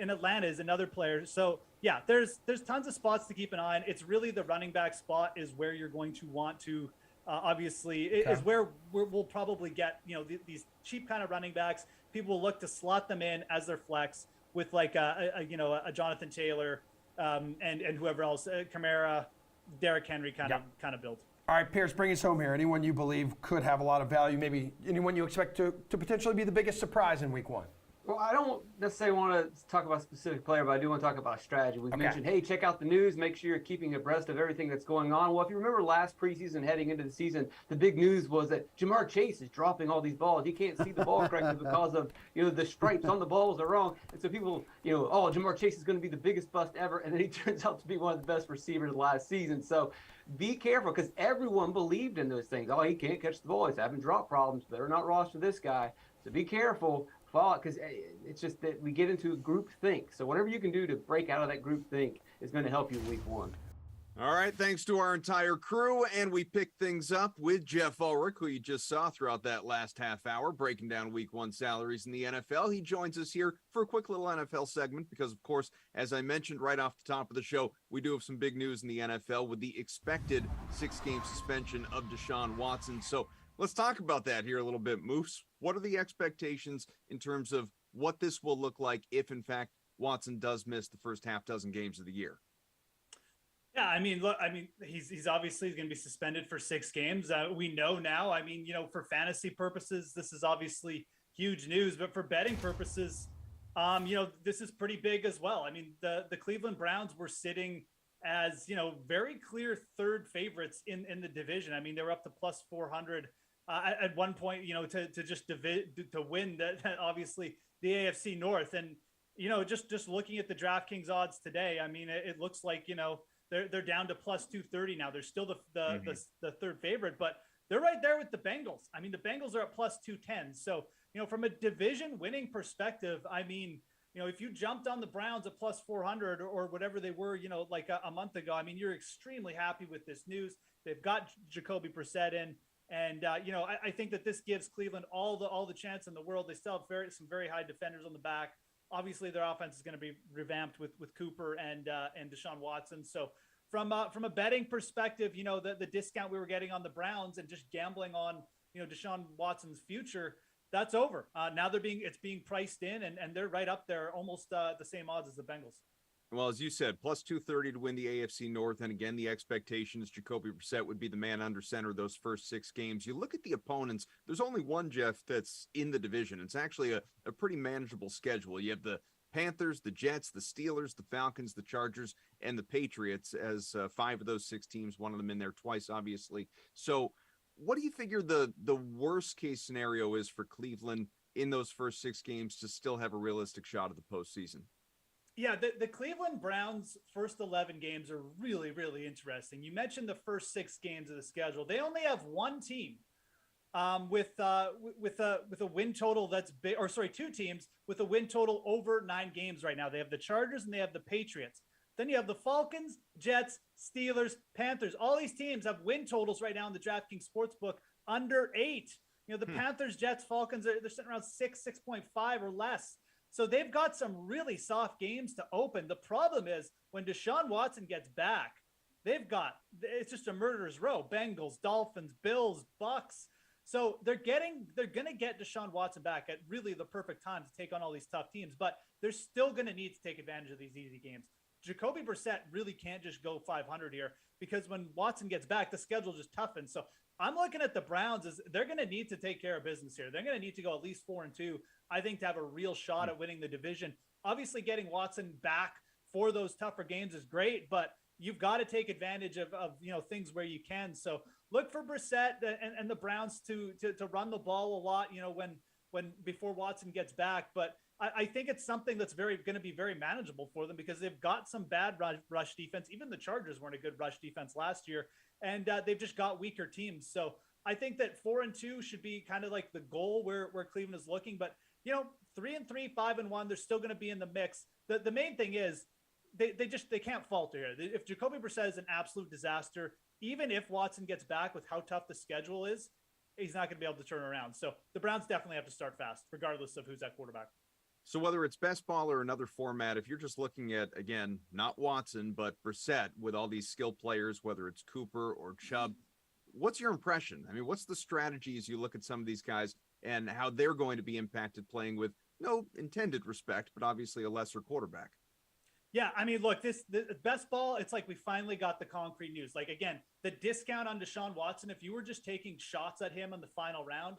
Atlanta is another player. So yeah, there's tons of spots to keep an eye on. It's really the running back spot is where you're going to want to. Obviously, is where we'll probably get these cheap kind of running backs. People will look to slot them in as their flex with like a Jonathan Taylor and whoever else, Kamara, Derrick Henry kind of build. All right, Pierce, bring us home here. Anyone you believe could have a lot of value? Maybe anyone you expect to potentially be the biggest surprise in week 1? Well, I don't necessarily want to talk about a specific player, but I do want to talk about strategy. We've mentioned, hey, check out the news. Make sure you're keeping abreast of everything that's going on. Well, if you remember last preseason heading into the season, the big news was that Jamar Chase is dropping all these balls. He can't see the ball correctly because of, the stripes on the balls are wrong. And so people, Jamar Chase is going to be the biggest bust ever. And then he turns out to be one of the best receivers last season. So be careful because everyone believed in those things. Oh, he can't catch the ball. He's having drop problems. Better not roster this guy. So be careful. Because it's just that we get into group think. So whatever you can do to break out of that group think is going to help you in week 1. All right, thanks to our entire crew, and we picked things up with Jeff Ulrich, who you just saw throughout that last half hour, breaking down week 1 salaries in the NFL. He joins us here for a quick little NFL segment because, of course, as I mentioned right off the top of the show, we do have some big news in the NFL with the expected 6-game suspension of Deshaun Watson. So let's talk about that here a little bit, Moose. What are the expectations in terms of what this will look like if, in fact, Watson does miss the first half dozen games of the year? Yeah, he's obviously going to be suspended for 6 games. We know now. For fantasy purposes, this is obviously huge news, but for betting purposes, this is pretty big as well. The Cleveland Browns were sitting as very clear third favorites in the division. They were up to plus 400. At one point, to win that obviously the AFC North, and just looking at the DraftKings odds today, it looks like they're down to plus 230 now. They're still the third favorite, but they're right there with the Bengals. The Bengals are at plus 210. So from a division winning perspective, if you jumped on the Browns at plus 400 or whatever they were, like a month ago, you're extremely happy with this news. They've got Jacoby Brissett in. And, I think that this gives Cleveland all the chance in the world. They still have some very high defenders on the back. Obviously, their offense is going to be revamped with Cooper and Deshaun Watson. So from a betting perspective, the discount we were getting on the Browns and just gambling on, Deshaun Watson's future, that's over. Now it's being priced in, and they're right up there, almost the same odds as the Bengals. Well, as you said, plus 230 to win the AFC North. And again, the expectation is Jacoby Brissett would be the man under center those first 6 games. You look at the opponents, there's only one, Jeff, that's in the division. It's actually a pretty manageable schedule. You have the Panthers, the Jets, the Steelers, the Falcons, the Chargers, and the Patriots as 5 of those 6 teams, one of them in there twice, obviously. So what do you figure the worst case scenario is for Cleveland in those first 6 games to still have a realistic shot at the postseason? Yeah, the Cleveland Browns' first 11 games are really, really interesting. You mentioned the first 6 games of the schedule. They only have one team with a win total that's big, or sorry, 2 teams with a win total over 9 games right now. They have the Chargers and they have the Patriots. Then you have the Falcons, Jets, Steelers, Panthers. All these teams have win totals right now in the DraftKings Sportsbook under 8. The Panthers, Jets, Falcons, they're sitting around 6.5 or less. So they've got some really soft games to open. The problem is when Deshaun Watson gets back, it's just a murderer's row. Bengals, Dolphins, Bills, Bucks. So they're going to get Deshaun Watson back at really the perfect time to take on all these tough teams, but they're still going to need to take advantage of these easy games. Jacoby Brissett really can't just go 500 here, because when Watson gets back, the schedule just toughens. So I'm looking at the Browns as they're going to need to take care of business here. They're going to need to go at least 4-2, I think, to have a real shot at winning the division. Obviously, getting Watson back for those tougher games is great, but you've got to take advantage of things where you can. So look for Brissett and the Browns to run the ball a lot, when before Watson gets back. But I think it's something that's going to be very manageable for them, because they've got some bad rush defense. Even the Chargers weren't a good rush defense last year, and they've just got weaker teams. So I think that 4-2 should be kind of like the goal where Cleveland is looking. But 3-3, 5-1, they're still going to be in the mix. The main thing is they can't falter here. If Jacoby Brissett is an absolute disaster, even if Watson gets back with how tough the schedule is, he's not going to be able to turn around. So the Browns definitely have to start fast, regardless of who's at quarterback. So whether it's best ball or another format, if you're just looking at, again, not Watson, but Brissett with all these skill players, whether it's Cooper or Chubb, what's your impression? I mean, what's the strategy as you look at some of these guys and how they're going to be impacted playing with no intended respect, but obviously a lesser quarterback? Yeah, I mean, look, the best ball, it's like we finally got the concrete news. Like, again, the discount on Deshaun Watson, if you were just taking shots at him in the final round,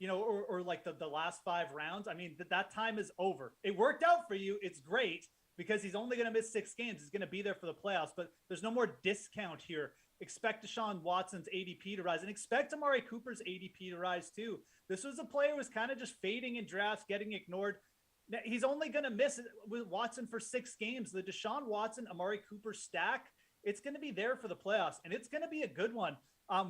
or like the last 5 rounds, I mean, that time is over. It worked out for you. It's great, because he's only going to miss 6 games. He's going to be there for the playoffs, but there's no more discount here. Expect Deshaun Watson's ADP to rise, and expect Amari Cooper's ADP to rise too. This was a player who was kind of just fading in drafts, getting ignored. He's only going to miss with Watson for 6 games. The Deshaun Watson, Amari Cooper stack, it's going to be there for the playoffs, and it's going to be a good one.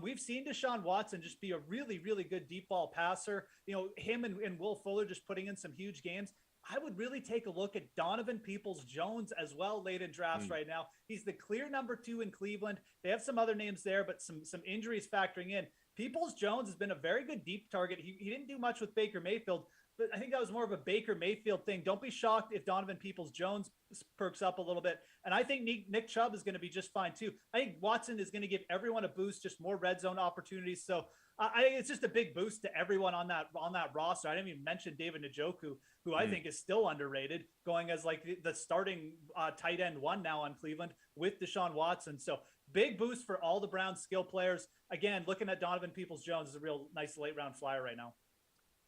We've seen Deshaun Watson just be a really, really good deep ball passer. Him and Will Fuller just putting in some huge games. I would really take a look at Donovan Peoples-Jones as well late in drafts right now. He's the clear number 2 in Cleveland. They have some other names there, but some injuries factoring in. Peoples-Jones has been a very good deep target. He didn't do much with Baker Mayfield, but I think that was more of a Baker Mayfield thing. Don't be shocked if Donovan Peoples-Jones perks up a little bit. And I think Nick Chubb is going to be just fine too. I think Watson is going to give everyone a boost, just more red zone opportunities. So I think it's just a big boost to everyone on that roster. I didn't even mention David Njoku, who I think is still underrated, going as like the starting tight end 1 now on Cleveland with Deshaun Watson. So big boost for all the Browns skill players. Again, looking at Donovan Peoples-Jones is a real nice late round flyer right now.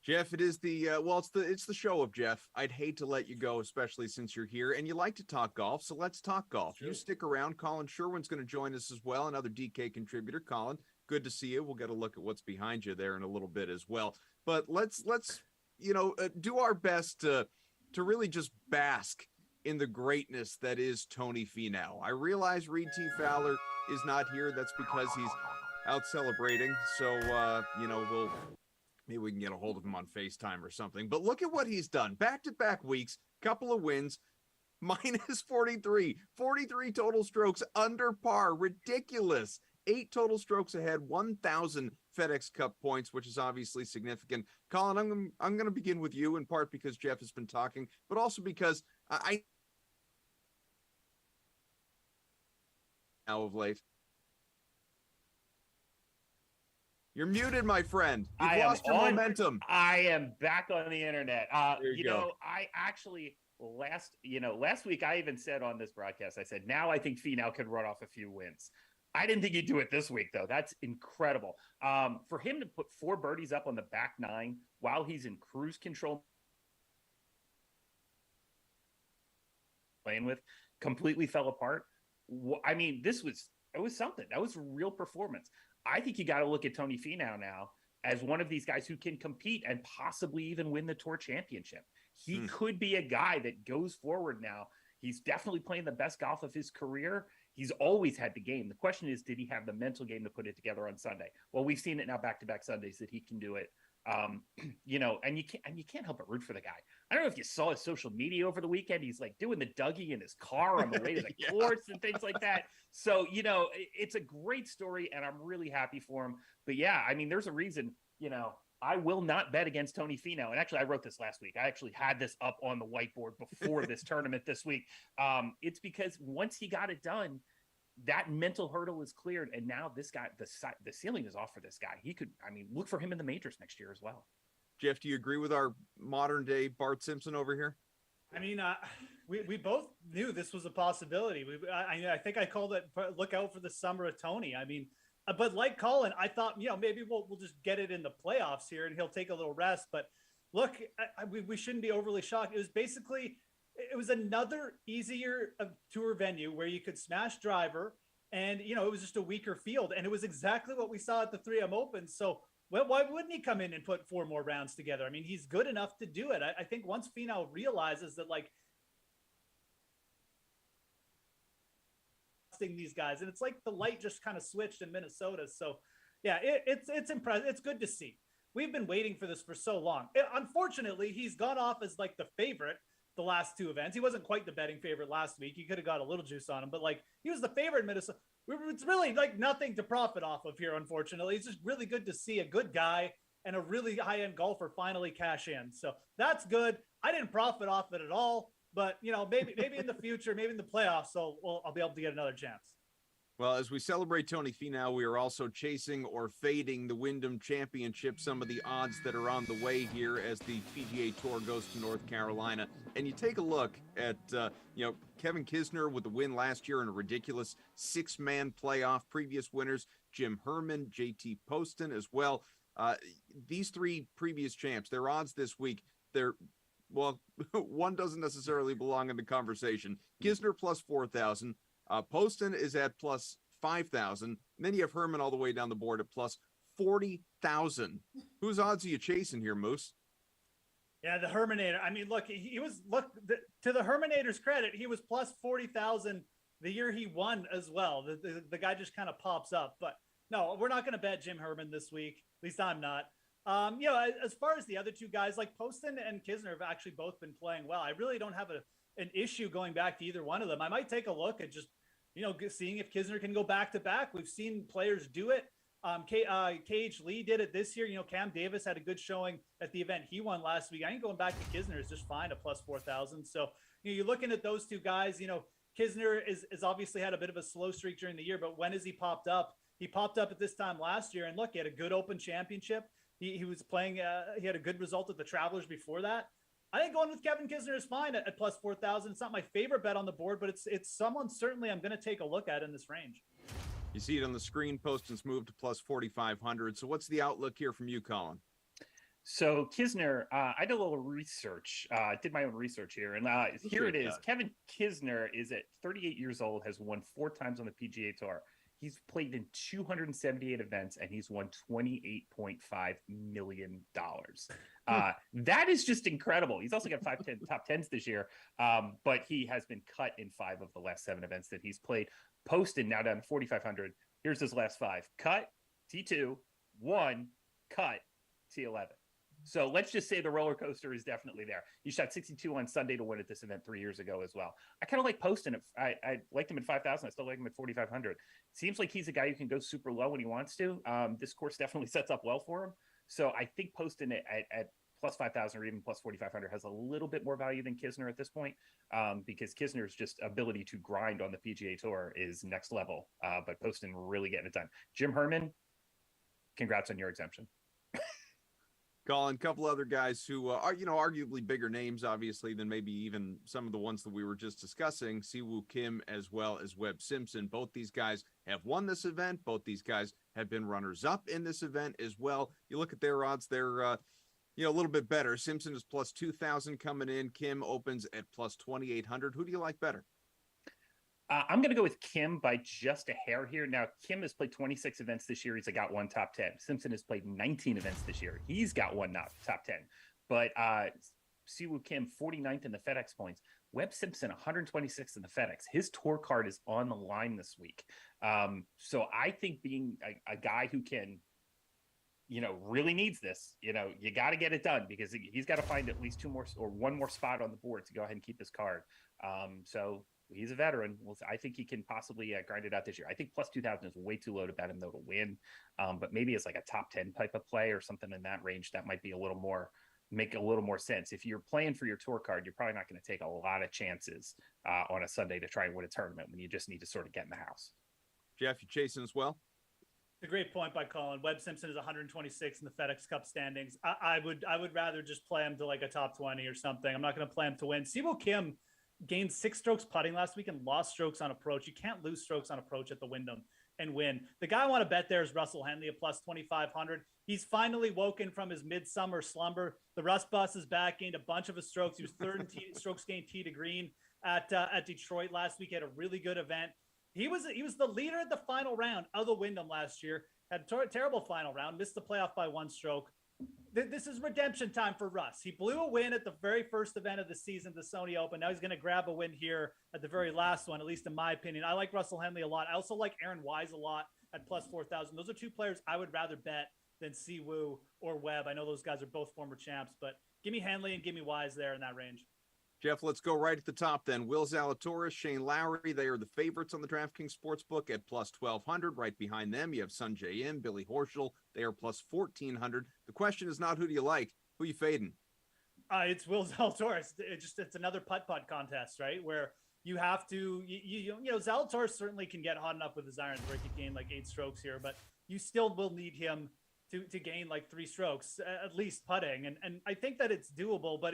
Jeff, it is it's the show of Jeff. I'd hate to let you go, especially since you're here and you like to talk golf. So let's talk golf. Sure. You stick around. Colin Sherwin's going to join us as well, another DK contributor. Colin, good to see you. We'll get a look at what's behind you there in a little bit as well. But let's do our best to really just bask in the greatness that is Tony Finau. I realize Reed T. Fowler is not here. That's because he's out celebrating. So maybe we can get a hold of him on FaceTime or something. But look at what he's done. Back-to-back weeks, couple of wins, minus 43 total strokes under par. Ridiculous. 8 total strokes ahead, 1,000 FedEx Cup points, which is obviously significant. Colin, I'm going to begin with you, in part because Jeff has been talking, but also because I now of late. You're muted, my friend. You've lost your momentum. I am back on the internet. There you go. I actually last week I even said on this broadcast, I said, now I think Finau can run off a few wins. I didn't think he'd do it this week, though. That's incredible. For him to put 4 birdies up on the back 9 while he's in cruise control, playing with, completely fell apart. I mean, it was something. That was a real performance. I think you got to look at Tony Finau now as one of these guys who can compete and possibly even win the Tour Championship. He could be a guy that goes forward now. He's definitely playing the best golf of his career. He's always had the game. The question is, did he have the mental game to put it together on Sunday? Well, we've seen it now back-to-back Sundays that he can do it. And you can't help but root for the guy. I don't know if you saw his social media over the weekend. He's like doing the Dougie in his car on the way to the course and things like that. So, it's a great story and I'm really happy for him. But yeah, I mean, there's a reason, I will not bet against Tony Finau. And actually, I wrote this last week. I actually had this up on the whiteboard before this tournament this week. It's because once he got it done, that mental hurdle is cleared, and now this guy, the ceiling is off for this guy. He could, I mean, look for him in the majors next year as well. Jeff, do you agree with our modern day Bart Simpson over here? I mean, we both knew this was a possibility. I think I called it look out for the summer of Tony. I mean, but like Colin, I thought, maybe we'll just get it in the playoffs here and he'll take a little rest. But look, we shouldn't be overly shocked. It was another easier tour venue where you could smash driver, and it was just a weaker field, and it was exactly what we saw at the 3M Open. So why wouldn't he come in and put 4 more rounds together? I mean, he's good enough to do it. I think once Finau realizes that, like, these guys, and it's like the light just kind of switched in Minnesota. So yeah, it's impressive. It's good to see. We've been waiting for this for so long. Unfortunately, he's gone off as like the favorite the last 2 events. He wasn't quite the betting favorite last week. You could have got a little juice on him, but like he was the favorite in Minnesota. It's really like nothing to profit off of here, unfortunately. It's just really good to see a good guy and a really high-end golfer finally cash in. So that's good. I didn't profit off it at all, but maybe in the future, maybe in the playoffs, I'll be able to get another chance. Well, as we celebrate Tony Finau, we are also chasing or fading the Wyndham Championship, some of the odds that are on the way here as the PGA Tour goes to North Carolina. And you take a look at, Kevin Kisner with the win last year in a ridiculous 6-man playoff. Previous winners, Jim Herman, JT Poston as well. These 3 previous champs, their odds this week, one doesn't necessarily belong in the conversation. Kisner plus 4,000. Poston is at plus 5,000. And then you have Herman all the way down the board at plus 40,000. Whose odds are you chasing here, Moose? Yeah, the Herminator. I mean, look, to the Herminator's credit, he was plus 40,000 the year he won as well. The guy just kind of pops up. But no, we're not going to bet Jim Herman this week. At least I'm not. As far as the other 2 guys, like Poston and Kisner have actually both been playing well. I really don't have an issue going back to either one of them. I might take a look at just, seeing if Kisner can go back to back. We've seen players do it. KH Lee did it this year. Cam Davis had a good showing at the event he won last week. I think going back to Kisner is just fine at plus 4,000. So, you're looking at those 2 guys. Kisner is obviously had a bit of a slow streak during the year, but when has he popped up? He popped up at this time last year, and look, he had a good Open Championship. He was playing. He had a good result at the Travelers before that. I think going with Kevin Kisner is fine at plus 4,000. It's not my favorite bet on the board, but it's someone certainly I'm going to take a look at in this range. You see it on the screen. Poston's moved to plus 4,500. So what's the outlook here from you, Colin? So Kisner, I did a little research, did my own research here, and here it is. Kevin Kisner is at 38 years old, has won 4 times on the PGA Tour. He's played in 278 events, and he's won $28.5 million. That is just incredible. He's also got 5 top 10s this year, but he has been cut in 5 of the last 7 events that he's played. Poston now down to 4,500. Here's his last 5. Cut, T2, 1, cut, T11. So let's just say the roller coaster is definitely there. He shot 62 on Sunday to win at this event 3 years ago as well. I kind of like Poston. I liked him at 5,000. I still like him at 4,500. Seems like he's a guy who can go super low when he wants to. This course definitely sets up well for him. So I think Poston at plus 5,000 or even plus 4,500 has a little bit more value than Kisner at this point, because Kisner's just ability to grind on the PGA Tour is next level. But Poston really getting it done. Jim Herman, congrats on your exemption. Colin, a couple other guys who are, arguably bigger names, obviously, than maybe even some of the ones that we were just discussing. Siwoo Kim as well as Webb Simpson. Both these guys have won this event. Both these guys have been runners-up in this event as well. You look at their odds, they're, a little bit better. Simpson is plus 2,000 coming in. Kim opens at plus 2,800. Who do you like better? I'm going to go with Kim by just a hair here. Now, Kim has played 26 events this year. He's got 1 top 10. Simpson has played 19 events this year. He's got 1 top 10. But Siwoo Kim, 49th in the FedEx points. Webb Simpson, 126th in the FedEx. His tour card is on the line this week. So I think being a guy who can, really needs this, you got to get it done, because he's got to find at least 2 more or 1 more spot on the board to go ahead and keep his card. So he's a veteran. I think he can possibly grind it out this year. I think plus 2,000 is way too low to bet him though to win. But maybe it's like a top 10 type of play or something in that range. That might be make a little more sense. If you're playing for your tour card, you're probably not going to take a lot of chances on a Sunday to try and win a tournament when you just need to sort of get in the house. Jeff, you chasing as well? It's a great point by Colin. Webb Simpson is 126 in the FedEx Cup standings. I would rather just play him to like a top 20 or something. I'm not going to play him to win. Siwoo Kim gained 6 strokes putting last week and lost strokes on approach. You can't lose strokes on approach at the Wyndham and win. The guy I want to bet there is Russell Henley at plus 2,500. He's finally woken from his midsummer slumber. The Rust Bus is back, gained a bunch of his strokes. He was third in strokes gained tee to green at Detroit last week. He had a really good event. He was the leader at the final round of the Wyndham last year. Had a terrible final round, missed the playoff by 1 stroke. This is redemption time for Russ. He blew a win at the very first event of the season, the Sony Open. Now he's going to grab a win here at the very last one, at least in my opinion. I like Russell Henley a lot. I also like Aaron Wise a lot at plus 4,000. Those are 2 players I would rather bet than Siwoo or Webb. I know those guys are both former champs, but give me Henley and give me Wise there in that range. Jeff, let's go right at the top then. Will Zalatoris, Shane Lowry, they are the favorites on the DraftKings Sportsbook at plus 1,200. Right behind them, you have Sungjae Im, Billy Horschel. They are plus 1,400. The question is not who do you like, who you fading? It's Will Zalatoris. It's another putt-putt contest, right? Where you have to, you know, Zalatoris certainly can get hot enough with his irons where he could gain like 8 strokes here, but you still will need him to gain like 3 strokes, at least putting. And I think that it's doable, but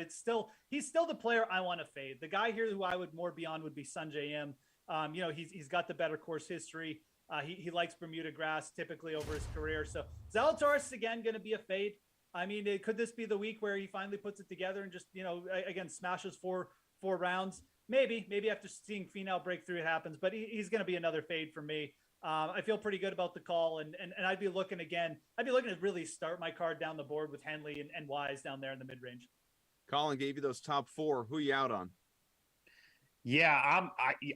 he's still the player I want to fade. The guy here who I would more be on would be Sungjae Im. You know, he's got the better course history. He likes Bermuda grass typically over his career. So Zalatoris, again, going to be a fade. I mean, could this be the week where he finally puts it together and just, you know, again, smashes four rounds? Maybe after seeing Finau break through it happens, but he's going to be another fade for me. I feel pretty good about the call, and I'd be looking to really start my card down the board with Henley and Wise down there in the mid-range. Colin gave you those top 4. Who you out on? Yeah,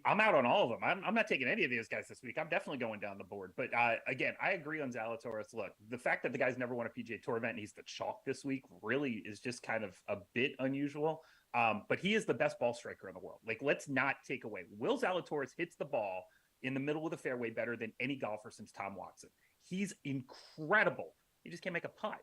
I'm out on all of them. I'm not taking any of these guys this week. I'm definitely going down the board. But again, I agree on Zalatoris. Look, the fact that the guy's never won a PGA Tour event and he's the chalk this week really is just kind of a bit unusual. But he is the best ball striker in the world. Like, let's not take away. Will Zalatoris hits the ball in the middle of the fairway better than any golfer since Tom Watson. He's incredible. He just can't make a putt.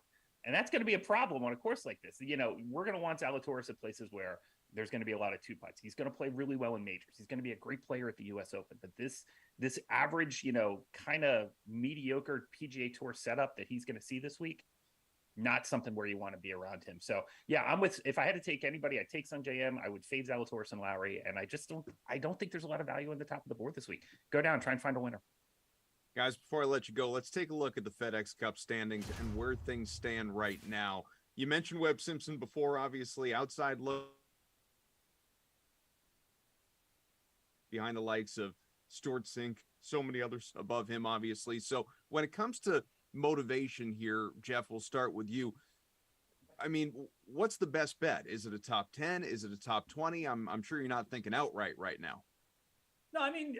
And that's going to be a problem on a course like this. You know, we're going to want Zalatoris at places where there's going to be a lot of 2 putts. He's going to play really well in majors. He's going to be a great player at the US Open. But this average, you know, kind of mediocre PGA Tour setup that he's going to see this week, not something where you want to be around him. So yeah, if I had to take anybody, I'd take Sungjae Im. I would fade Zalatoris and Lowry. And I don't think there's a lot of value in the top of the board this week. Go down, try and find a winner. Guys, before I let you go, let's take a look at the FedEx Cup standings and where things stand right now. You mentioned Webb Simpson before, obviously outside look behind the likes of Stuart Sink, so many others above him, obviously. So when it comes to motivation here, Jeff, we'll start with you. I mean, what's the best bet? Is it a top 10? Is it a top 20? I'm sure you're not thinking outright right now. No, I mean,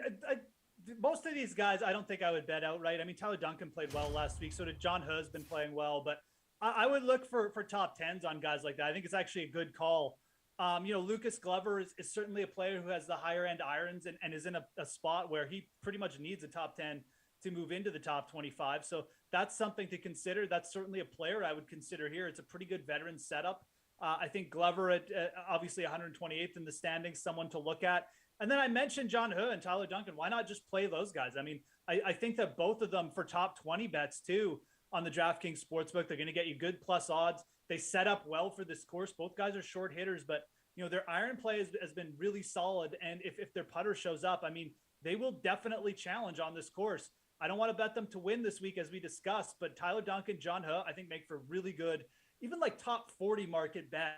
most of these guys, I don't think I would bet outright. I mean, Tyler Duncan played well last week. So did John Hu's been playing well, but I would look for top 10s on guys like that. I think it's actually a good call. You know, Lucas Glover is certainly a player who has the higher end irons and is in a spot where he pretty much needs a top 10 to move into the top 25. So that's something to consider. That's certainly a player I would consider here. It's a pretty good veteran setup. I think Glover at obviously 128th in the standings, someone to look at. And then I mentioned John Hu and Tyler Duncan. Why not just play those guys? I mean, I think that both of them for top 20 bets too on the DraftKings Sportsbook, they're going to get you good plus odds. They set up well for this course. Both guys are short hitters, but you know, their iron play has been really solid. And if their putter shows up, I mean, they will definitely challenge on this course. I don't want to bet them to win this week as we discussed, but Tyler Duncan, John Hu, I think make for really good, even like top 40 market bet.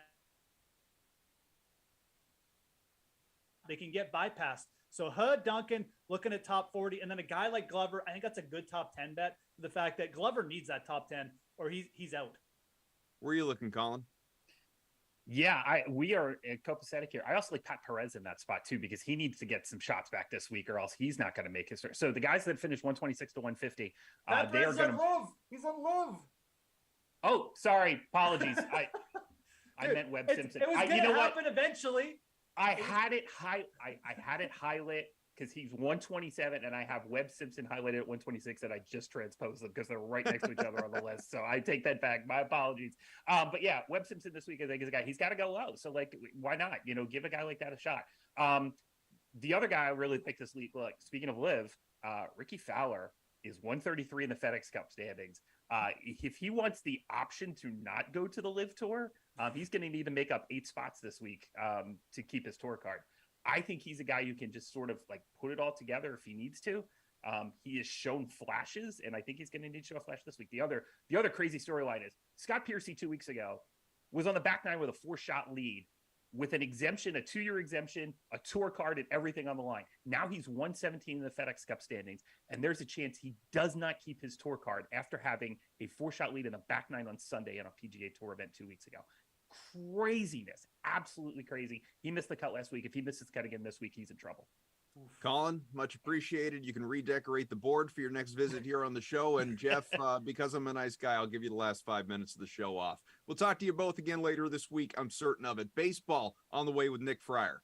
They can get bypassed. So Hu, Duncan, looking at top 40, and then a guy like Glover, I think that's a good top 10 bet. The fact that Glover needs that top 10 or he's out. Where are you looking, Colin? Yeah, we are copacetic here. I also like Pat Perez in that spot too, because he needs to get some shots back this week or else he's not going to make his. So the guys that finished 126 to 150, they are going to love. He's on love. Oh, sorry. Apologies. I meant Webb Simpson. It was going to happen eventually. I had it highlight because he's 127 and I have Webb Simpson highlighted at 126 and I just transposed them because they're right next to each other on the list. So I take that back. My apologies. But yeah, Webb Simpson this week I think is a guy. He's got to go low. So like, why not? You know, give a guy like that a shot. The other guy I really like this league. Like speaking of Liv, Ricky Fowler is 133 in the FedEx Cup standings. If he wants the option to not go to the Live Tour, he's going to need to make up 8 spots this week to keep his tour card. I think he's a guy who can just sort of like put it all together if he needs to. He has shown flashes, and I think he's going to need to show a flash this week. The other crazy storyline is Scott Piercy 2 weeks ago was on the back nine with a 4-shot lead with an exemption, a 2-year exemption, a tour card, and everything on the line. Now he's 117 in the FedEx Cup standings, and there's a chance he does not keep his tour card after having a 4-shot lead in the back nine on Sunday on a PGA Tour event 2 weeks ago. Craziness, absolutely crazy. He missed the cut last week. If he misses the cut again this week, he's in trouble. Colin, much appreciated. You can redecorate the board for your next visit here on the show. And Jeff, because I'm a nice guy, I'll give you the last 5 minutes of the show off. We'll talk to you both again later this week. I'm certain of it. Baseball on the way with Nick Fryer.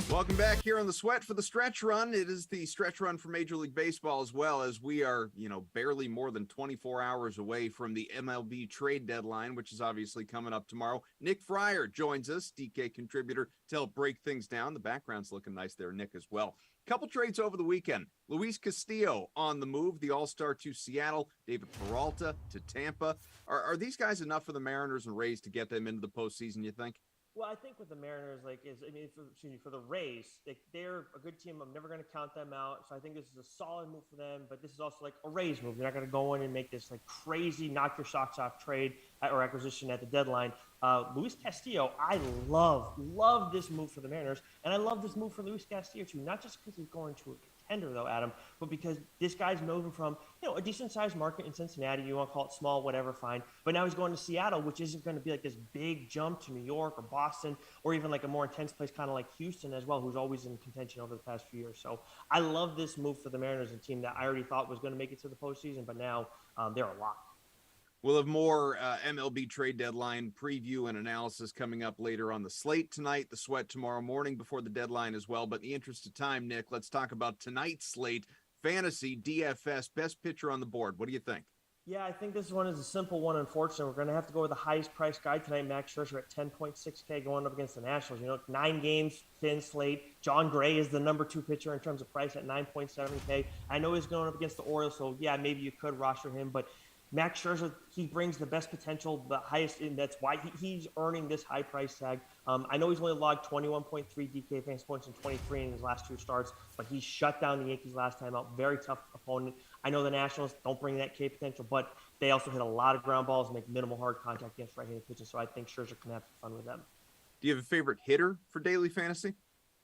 Welcome back here on the Sweat for the Stretch Run. It is the stretch run for Major League Baseball, as well as we are, barely more than 24 hours away from the MLB trade deadline, which is obviously coming up tomorrow. Nick Fryer joins us, DK contributor, to help break things down. The background's looking nice there, Nick, as well. Couple trades over the weekend. Luis Castillo on the move, the All-Star to Seattle, David Peralta to Tampa. Are these guys enough for the Mariners and Rays to get them into the postseason, you think? Well, I think with the Mariners, for the Rays, they're a good team. I'm never going to count them out. So I think this is a solid move for them. But this is also like a Rays move. They're not going to go in and make this like crazy knock your socks off trade or acquisition at the deadline. Luis Castillo, I love this move for the Mariners, and I love this move for Luis Castillo too. Not just because he's going to a contender though, Adam, but because this guy's moving from a decent sized market in Cincinnati. You want to call it small, whatever, fine. But now he's going to Seattle, which isn't going to be like this big jump to New York or Boston or even like a more intense place, kind of like Houston as well, who's always in contention over the past few years. So I love this move for the Mariners, a team that I already thought was going to make it to the postseason, but now they're a lock. We'll have more MLB trade deadline preview and analysis coming up later on the slate tonight, the Sweat tomorrow morning before the deadline as well. But in the interest of time, Nick, let's talk about tonight's slate. Fantasy DFS Best Pitcher on the board. What do you think? Yeah, I think this one is a simple one, unfortunately. We're going to have to go with the highest price guy tonight, Max Scherzer at 10.6K going up against the Nationals. 9 games, thin slate. John Gray is the number 2 pitcher in terms of price at 9.7K. I know he's going up against the Orioles, so yeah, maybe you could roster him, but Max Scherzer, he brings the best potential, the highest, and that's why he's earning this high price tag. I know he's only logged 21.3 DK fantasy points and 23 in his last 2 starts, but he shut down the Yankees last time out. Very tough opponent. I know the Nationals don't bring that K potential, but they also hit a lot of ground balls and make minimal hard contact against right-handed pitchers, so I think Scherzer can have some fun with them. Do you have a favorite hitter for daily fantasy?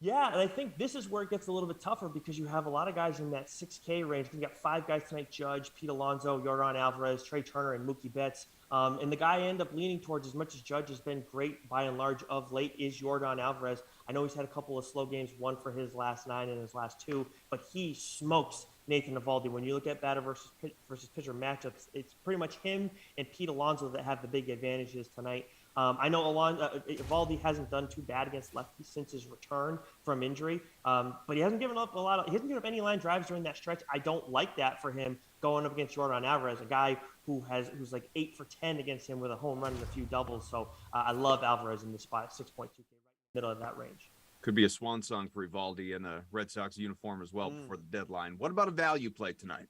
Yeah, and I think this is where it gets a little bit tougher because you have a lot of guys in that 6K range. You got 5 guys tonight: Judge, Pete Alonso, Yordan Alvarez, Trey Turner, and Mookie Betts. And the guy I end up leaning towards, as much as Judge has been great by and large of late, is Yordan Alvarez. I know he's had a couple of slow games, one for his last 9 and his last 2, but he smokes Nathan Eovaldi. When you look at batter versus pitcher matchups, it's pretty much him and Pete Alonso that have the big advantages tonight. I know Eovaldi hasn't done too bad against lefties since his return from injury, but he hasn't given up he hasn't given up any line drives during that stretch. I don't like that for him going up against Yordan Alvarez, a guy who's like 8 for 10 against him with a home run and a few doubles. So I love Alvarez in this spot at 6.2K, right in the middle of that range. Could be a swan song for Eovaldi in a Red Sox uniform as well before the deadline. What about a value play tonight?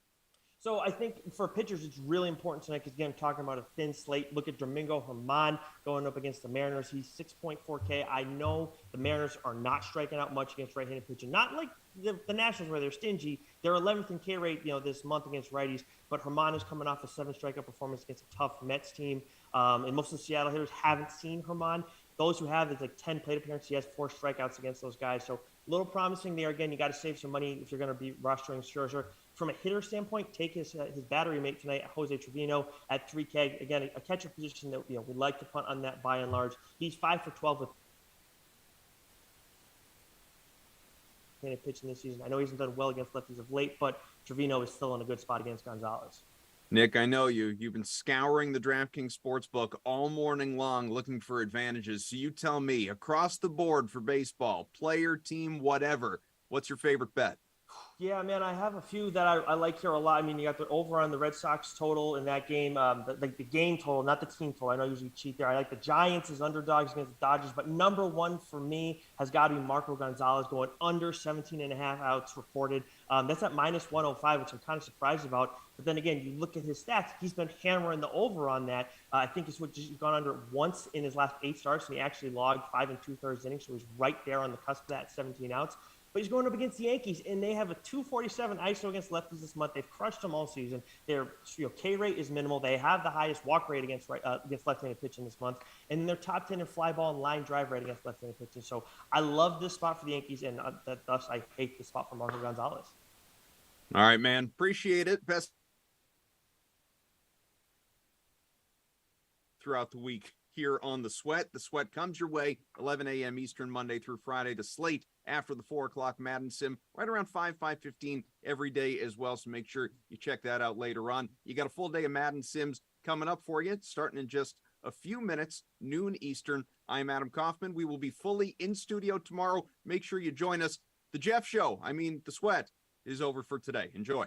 So I think for pitchers, it's really important tonight because, again, talking about a thin slate. Look at Domingo Germán going up against the Mariners. He's 6.4K. I know the Mariners are not striking out much against right-handed pitching. Not like the Nationals where they're stingy. They're 11th in K rate, this month against righties. But Germán is coming off a 7 strikeout performance against a tough Mets team. And most of the Seattle hitters haven't seen Germán. Those who have, it's like 10 plate appearances. He has 4 strikeouts against those guys. So a little promising there. Again, you got to save some money if you're going to be rostering Scherzer. From a hitter standpoint, take his battery mate tonight, Jose Trevino, at 3K. Again, a catcher position that we like to punt on that by and large. He's 5 for 12 with pitching this season. I know he hasn't done well against lefties of late, but Trevino is still in a good spot against Gonzalez. Nick, I know you. You've been scouring the DraftKings Sportsbook all morning long looking for advantages. So you tell me, across the board for baseball, player, team, whatever, what's your favorite bet? Yeah, man, I have a few that I like here a lot. I mean, you got the over on the Red Sox total in that game, the game total, not the team total. I know you usually cheat there. I like the Giants as underdogs against the Dodgers, but number one for me has got to be Marco Gonzalez going under 17.5 outs reported. That's at minus 105, which I'm kind of surprised about. But then again, you look at his stats, he's been hammering the over on that. I think he's just gone under once in his last 8 starts, and he actually logged 5 2/3 innings, so he's right there on the cusp of that 17 outs. But he's going up against the Yankees, and they have a 247 ISO against lefties this month. They've crushed them all season. Their K rate is minimal. They have the highest walk rate against left-handed pitching this month, and they're top 10 in fly ball and line drive rate against left-handed pitching. So I love this spot for the Yankees, and thus I hate the spot for Marco Gonzalez. All right, man. Appreciate it. Best throughout the week here on The Sweat. The Sweat comes your way 11 a.m. Eastern, Monday through Friday. The slate after the 4 o'clock Madden Sim, right around 5:15 every day as well. So make sure you check that out later on. You got a full day of Madden Sims coming up for you, starting in just a few minutes, noon Eastern. I'm Adam Kaufman. We will be fully in studio tomorrow. Make sure you join us. The Jeff Show, The Sweat, is over for today. Enjoy.